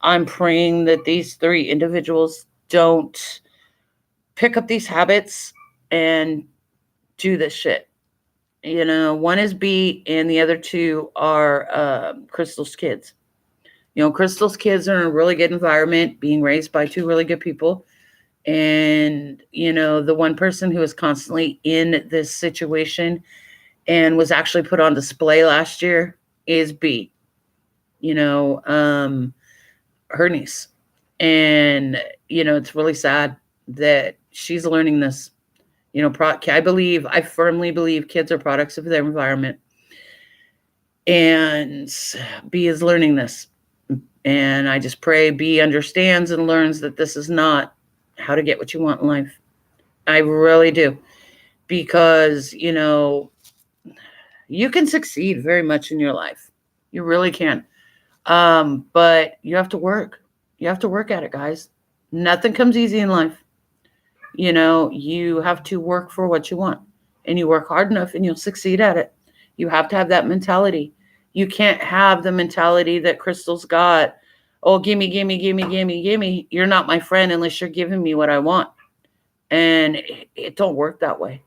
Speaker 1: I'm praying that these 3 individuals don't pick up these habits and do this shit. One is B, and the other 2 are Crystal's kids. Crystal's kids are in a really good environment, being raised by 2 really good people. And, the one person who is constantly in this situation and was actually put on display last year is B, her niece. And, it's really sad that she's learning this. I firmly believe kids are products of their environment. And B is learning this. And I just pray B understands and learns that this is not how to get what you want in life. I really do. Because, you can succeed very much in your life. You really can. But you have to work. You have to work at it, guys. Nothing comes easy in life. You have to work for what you want, and you work hard enough and you'll succeed at it. You have to have that mentality. You can't have the mentality that Crystal's got. Oh, gimme, gimme, gimme, gimme, gimme. You're not my friend unless you're giving me what I want. And it don't work that way.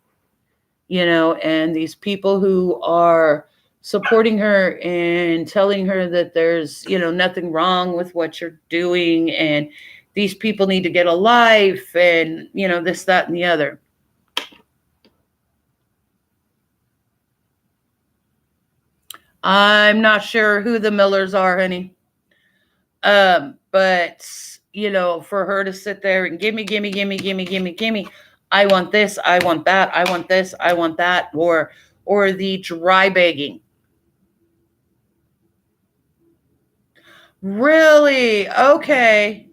Speaker 1: And these people who are supporting her and telling her that there's, nothing wrong with what you're doing, and these people need to get a life, and, this, that, and the other. I'm not sure who the Millers are, honey. But, for her to sit there and gimme, gimme, gimme, gimme, gimme, gimme. I want this, I want that, I want this, I want that, or the dry begging. Really? Okay.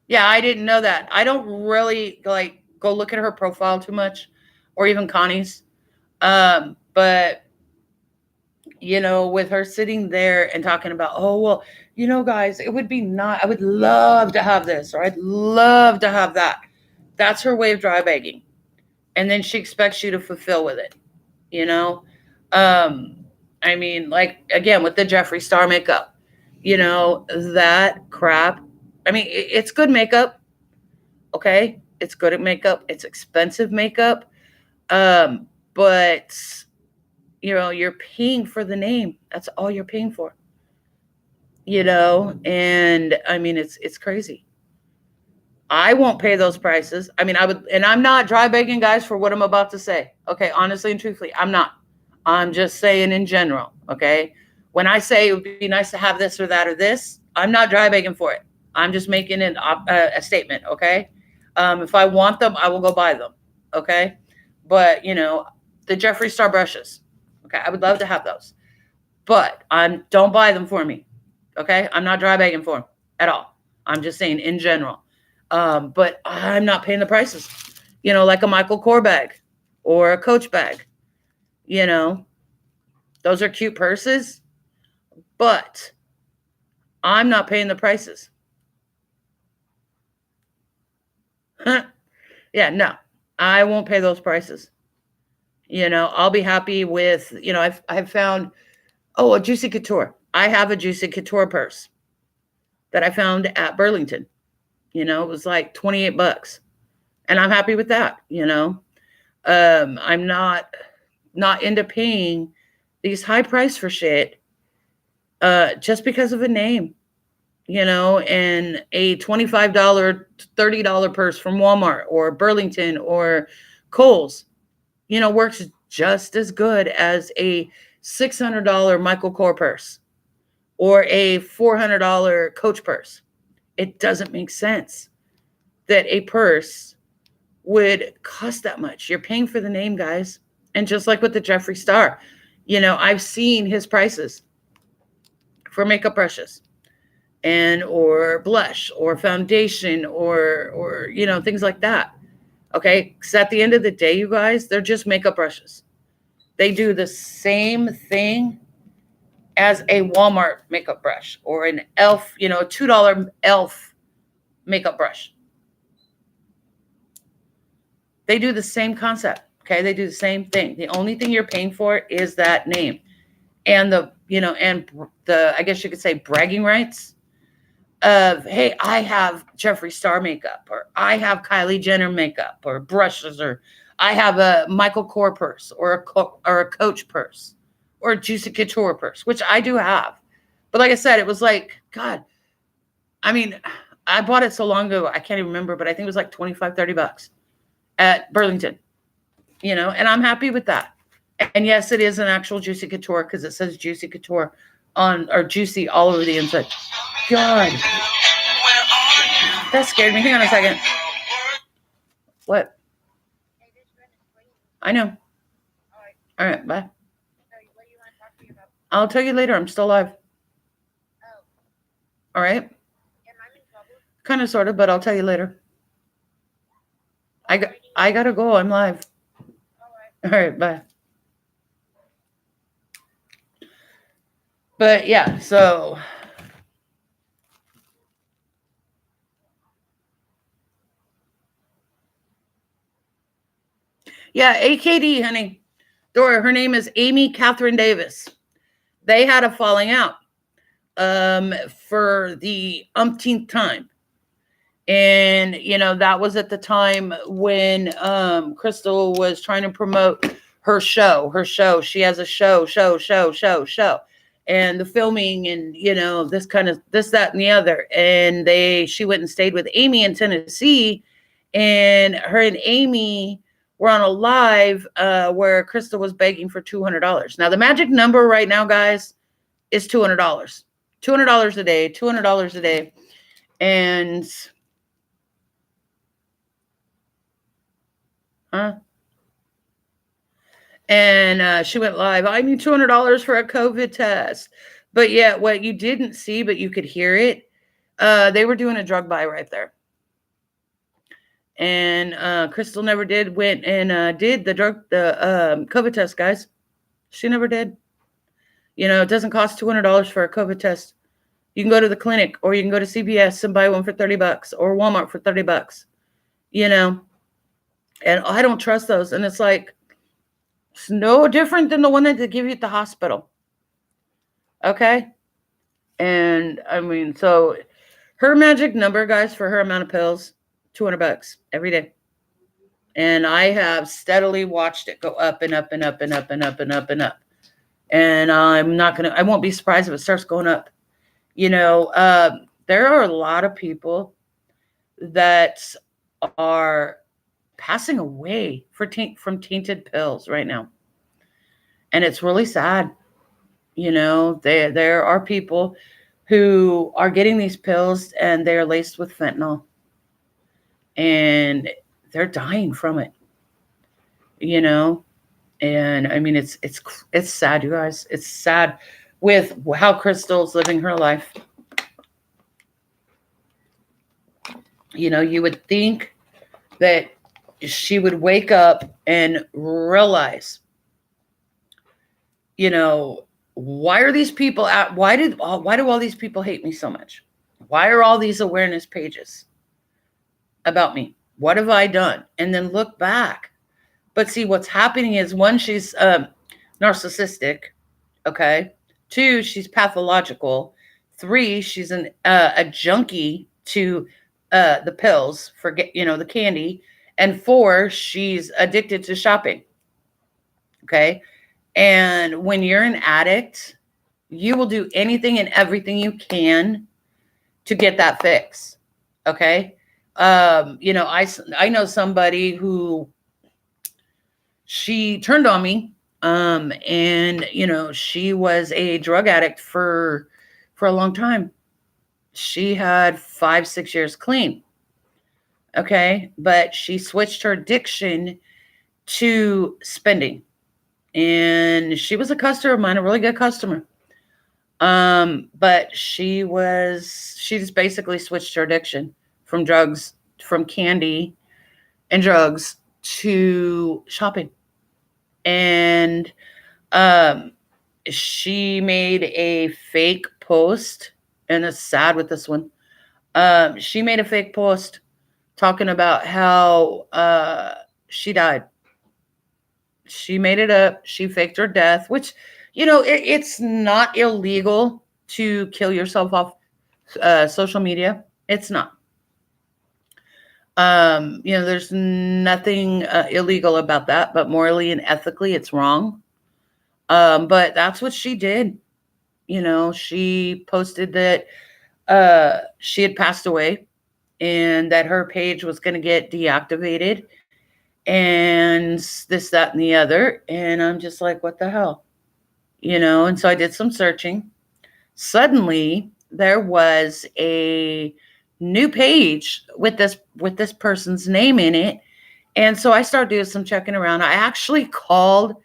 Speaker 1: Yeah, I didn't know that. I don't really go look at her profile too much, or even Connie's. But with her sitting there and talking about, oh, well, guys, it would be I would love to have this, or I'd love to have that. That's her way of dry begging. And then she expects you to fulfill with it, I mean, again, with the Jeffree Star makeup, that crap. I mean, it's good makeup. Okay. It's good at makeup. It's expensive makeup. But you're paying for the name. That's all you're paying for, and I mean, it's crazy. I won't pay those prices. I mean, I would, and I'm not dry begging, guys, for what I'm about to say. Okay. Honestly and truthfully, I'm not. I'm just saying in general. Okay. When I say it would be nice to have this or that or this, I'm not dry begging for it. I'm just making a statement. Okay. If I want them, I will go buy them. Okay. But, the Jeffree Star brushes. Okay. I would love to have those, but don't buy them for me. Okay. I'm not dry begging for them at all. I'm just saying in general. But I'm not paying the prices, like a Michael Kors bag or a Coach bag, those are cute purses, but I'm not paying the prices. Yeah, no, I won't pay those prices. I'll be happy with, I've found, a Juicy Couture. I have a Juicy Couture purse that I found at Burlington. It was like $28, and I'm happy with that. I'm not into paying these high price for shit just because of a name, and a $25, $30 purse from Walmart or Burlington or Kohl's, works just as good as a $600 Michael Kors purse or a $400 Coach purse. It doesn't make sense that a purse would cost that much. You're paying for the name, guys. And just like with the Jeffree Star, I've seen his prices for makeup brushes and or blush or foundation or things like that. Okay, because at the end of the day, you guys, they're just makeup brushes. They do the same thing as a Walmart makeup brush or an e.l.f., a $2 e.l.f. makeup brush. They do the same concept. Okay, they do the same thing. The only thing you're paying for is that name and the I guess you could say bragging rights of, hey, I have Jeffree Star makeup, or I have Kylie Jenner makeup or brushes, or I have a Michael Kors purse or a Coach purse or a Juicy Couture purse, which I do have. But like I said, it was like, God, I mean, I bought it so long ago, I can't even remember, but I think it was like $25, $30 at Burlington, and I'm happy with that. And yes, it is an actual Juicy Couture because it says Juicy Couture or Juicy all over the inside. God, that scared me. Hang on a second. What? I know. All right, bye. I'll tell you later. I'm still live. All right. Kind of, sort of, but I'll tell you later. I gotta go. I'm live. All right, bye. But yeah, so yeah, AKD, honey. Dora, her name is Amy Catherine Davis. They had a falling out for the umpteenth time. And, that was at the time when Crystal was trying to promote her show. She has a show. And the filming and, this, that, and the other. And she went and stayed with Amy in Tennessee. And her and Amy were on a live where Crystal was begging for $200. Now, the magic number right now, guys, is $200. $200 a day, $200 a day. And she went live. I need $200 for a COVID test. But yeah, what you didn't see, but you could hear it, they were doing a drug buy right there. And Crystal never went and did the COVID test, guys. She never did. It doesn't cost $200 for a COVID test. You can go to the clinic, or you can go to CVS and buy one for $30 or Walmart for $30, and I don't trust those. And it's like, it's no different than the one that they give you at the hospital. Okay. And I mean, so her magic number, guys, for her amount of pills, $200 every day. And I have steadily watched it go up and up and up and up and up and up and up. And I won't be surprised if it starts going up. There are a lot of people that are passing away from tainted pills right now. And it's really sad. There are people who are getting these pills and they're laced with fentanyl. And they're dying from it. And I mean, it's sad, you guys. It's sad with how Crystal's living her life. You would think that she would wake up and realize, why are these people why do all these people hate me so much? Why are all these awareness pages about me? What have I done? And then look back. But see, what's happening is, one, she's narcissistic. Okay. Two, she's pathological. Three, she's a junkie to the pills for the candy. And four, she's addicted to shopping. Okay. And when you're an addict, you will do anything and everything you can to get that fix. Okay. I know somebody who, she turned on me, and she was a drug addict for a long time. She had 5-6 years clean. Okay. But she switched her addiction to spending, and she was a customer of mine, a really good customer. But she just basically switched her addiction from candy and drugs to shopping. And she made a fake post, and it's sad with this one. She made a fake post talking about how she died. She made it up. She faked her death, which, it's not illegal to kill yourself off social media. It's not. There's nothing illegal about that, but morally and ethically, it's wrong. But that's what she did. She posted that she had passed away and that her page was going to get deactivated and this, that, and the other. And I'm just like, what the hell? And so I did some searching. Suddenly, there was a new page with this person's name in it. And so I started doing some checking around. I actually called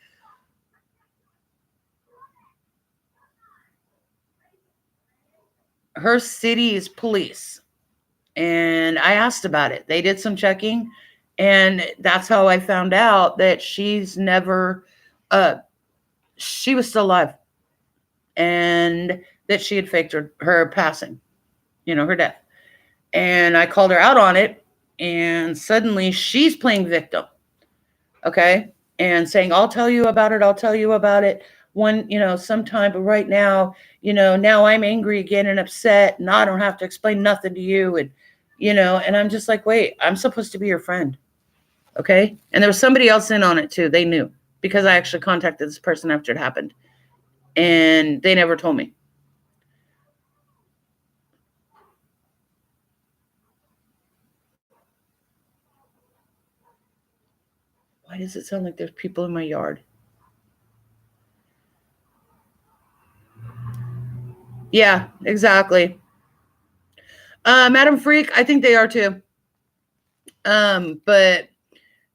Speaker 1: her city's police and I asked about it. They did some checking, and that's how I found out that she's never she was still alive, and that she had faked her passing, her death. And I called her out on it, and suddenly she's playing victim. Okay. And saying, I'll tell you about it one, sometime, but right now, now I'm angry again and upset, and I don't have to explain nothing to you. And, and I'm just like, wait, I'm supposed to be your friend. Okay. And there was somebody else in on it too. They knew, because I actually contacted this person after it happened, and they never told me. Why does it sound like there's people in my yard? Yeah, exactly. Madam Freak, I think they are too. But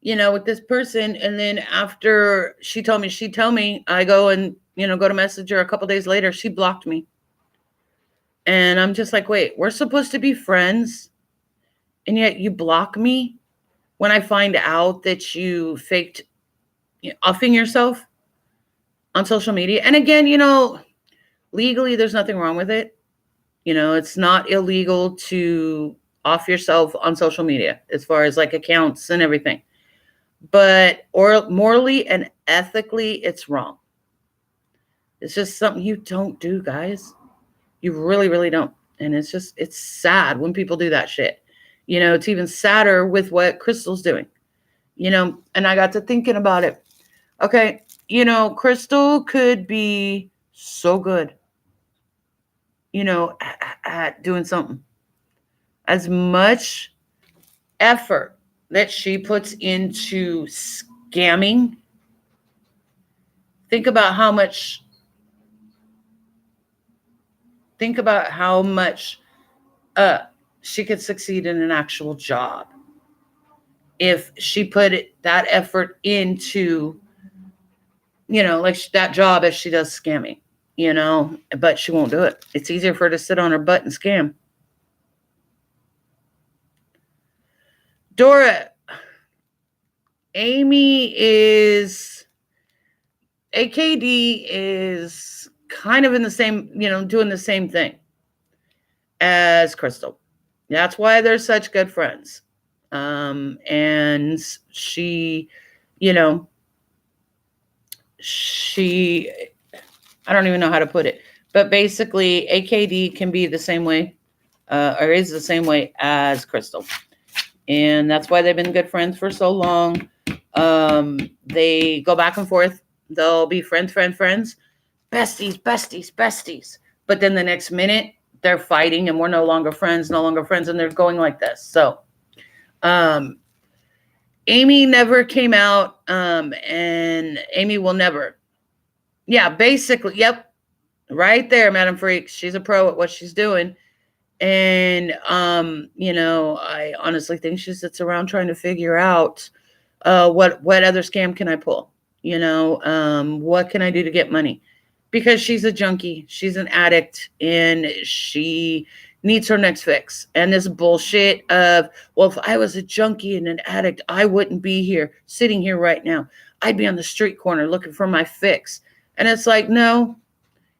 Speaker 1: with this person, and then after she'd tell me, I go and, go to message her a couple days later, she blocked me. And I'm just like, wait, we're supposed to be friends, and yet you block me when I find out that you faked offing yourself on social media. And again, legally, there's nothing wrong with it. It's not illegal to off yourself on social media as far as like accounts and everything. But morally and ethically, it's wrong. It's just something you don't do, guys. You really, really don't. And it's sad when people do that shit. It's even sadder with what Crystal's doing. And I got to thinking about it. Okay, Crystal could be so good, at doing something. As much effort that she puts into scamming, think about how much she could succeed in an actual job if she put that effort into, like that job as she does scamming, but she won't do it. It's easier for her to sit on her butt and scam. Dora, AKD is kind of in the same, doing the same thing as Crystal. That's why they're such good friends. And she, you know, she, I don't even know how to put it, but basically AKD can be the same way, or is the same way as Crystal. And that's why they've been good friends for so long. They go back and forth. They'll be friends, besties, besties, besties. But then the next minute they're fighting and we're no longer friends, and they're going like this. So, Amy never came out, and Amy will never. Yeah, basically, yep, right there, Madam Freak. She's a pro at what she's doing. And I honestly think she sits around trying to figure out what other scam can I pull? What can I do to get money? Because she's a junkie, she's an addict, and she needs her next fix. And this bullshit of, well, if I was a junkie and an addict, I wouldn't be here, sitting here right now. I'd be on the street corner looking for my fix. And it's like, no,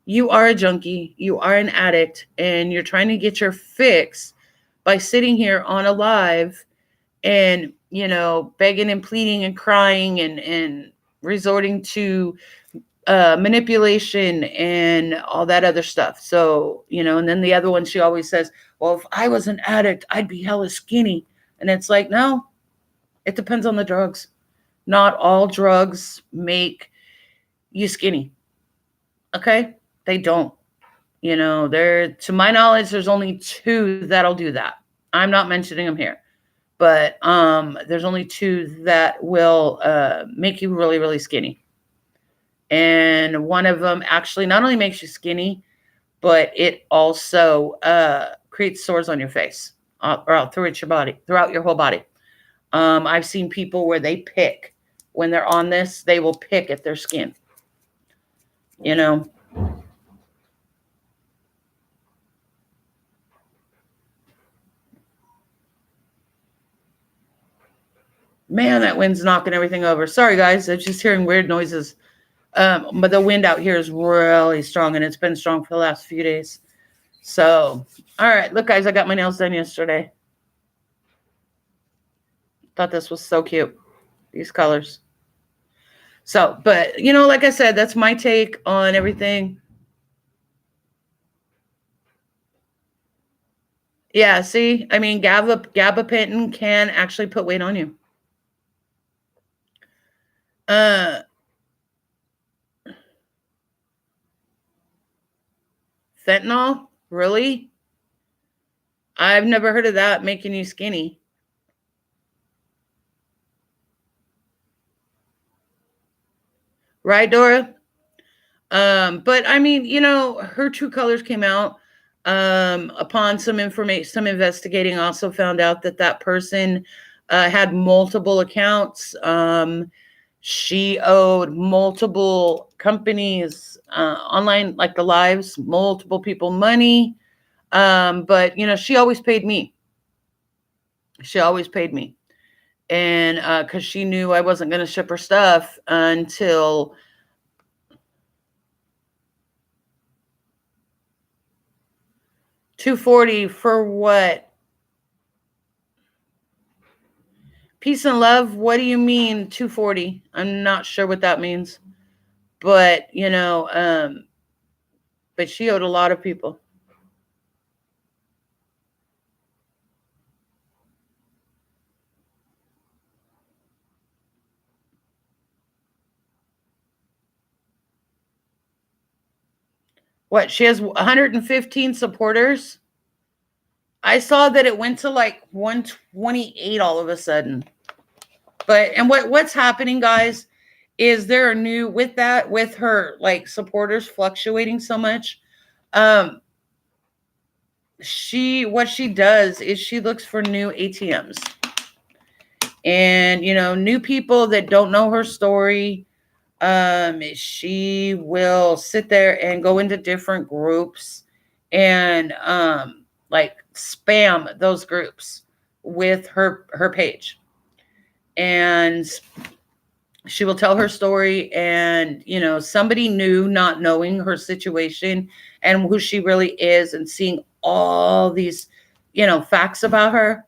Speaker 1: you are a junkie, you are an addict, and you're trying to get your fix by sitting here on a live and, begging and pleading and crying and resorting to manipulation and all that other stuff. So, and then the other one, she always says, well, if I was an addict, I'd be hella skinny. And it's like, no, it depends on the drugs. Not all drugs make you skinny. Okay? They don't. To my knowledge, there's only 2 that'll do that. I'm not mentioning them here. But there's only 2 that will make you really, really skinny. And one of them actually not only makes you skinny, but it also creates sores on your face or throughout your whole body. I've seen people where they pick. When they're on this, they will pick at their skin. Man, that wind's knocking everything over. Sorry, guys. I'm just hearing weird noises. But the wind out here is really strong, and it's been strong for the last few days. So, all right. Look, guys, I got my nails done yesterday. Thought this was so cute. These colors. So, but, like I said, that's my take on everything. Yeah, see? I mean, gabapentin can actually put weight on you. Fentanyl? Really? I've never heard of that making you skinny. Right, Dora? But I mean, her true colors came out upon some investigating, also found out that person had multiple accounts. She owed multiple companies online, like the lives, multiple people money. But she always paid me. And because she knew I wasn't going to ship her stuff until $240 for what? Peace and love. What do you mean $240? I'm not sure what that means, but but she owed a lot of people. What? She has 115 supporters. I saw that it went to like 128 all of a sudden. But what's happening, guys, is there are new with her like supporters fluctuating so much. What she does is she looks for new ATMs. And new people that don't know her story. She will sit there and go into different groups and like spam those groups with her page. And she will tell her story, and somebody new, not knowing her situation and who she really is, and seeing all these facts about her,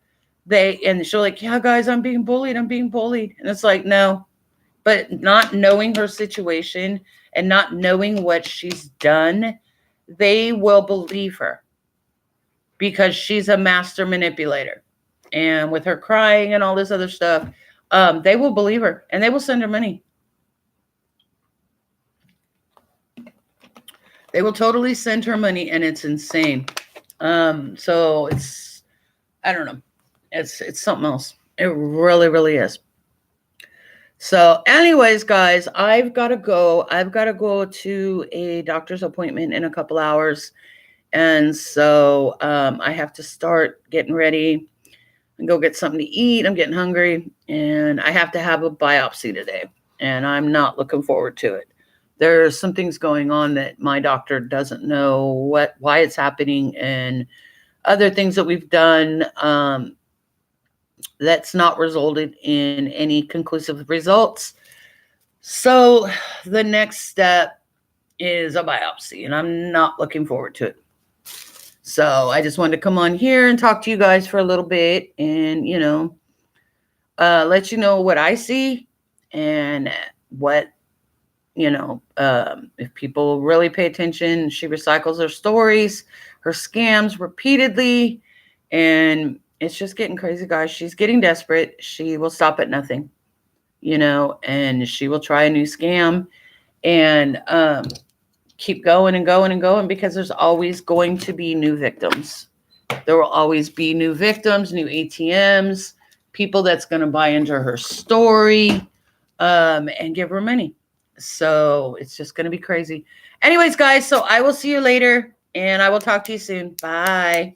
Speaker 1: and she'll like, yeah guys, I'm being bullied, and it's like, no, But not knowing her situation and not knowing what she's done, they will believe her because she's a master manipulator. And with her crying and all this other stuff, they will believe her and they will send her money. They will totally send her money, and it's insane. So it's, I don't know. It's something else. It really, really is. So anyways, guys, I've got to go. I've got to go to a doctor's appointment in a couple hours. And so I have to start getting ready and go get something to eat. I'm getting hungry, and I have to have a biopsy today, and I'm not looking forward to it. There's some things going on that my doctor doesn't know why it's happening, and other things that we've done that's not resulted in any conclusive results. So the next step is a biopsy, and I'm not looking forward to it. So I just wanted to come on here and talk to you guys for a little bit and, let you know what I see and what, if people really pay attention. She recycles her stories, her scams repeatedly, and it's just getting crazy, guys. She's getting desperate. She will stop at nothing, and she will try a new scam and keep going and going and going, because there's always going to be new victims. There will always be new victims, new ATMs, people that's going to buy into her story and give her money. So it's just going to be crazy. Anyways, guys, so I will see you later, and I will talk to you soon. Bye.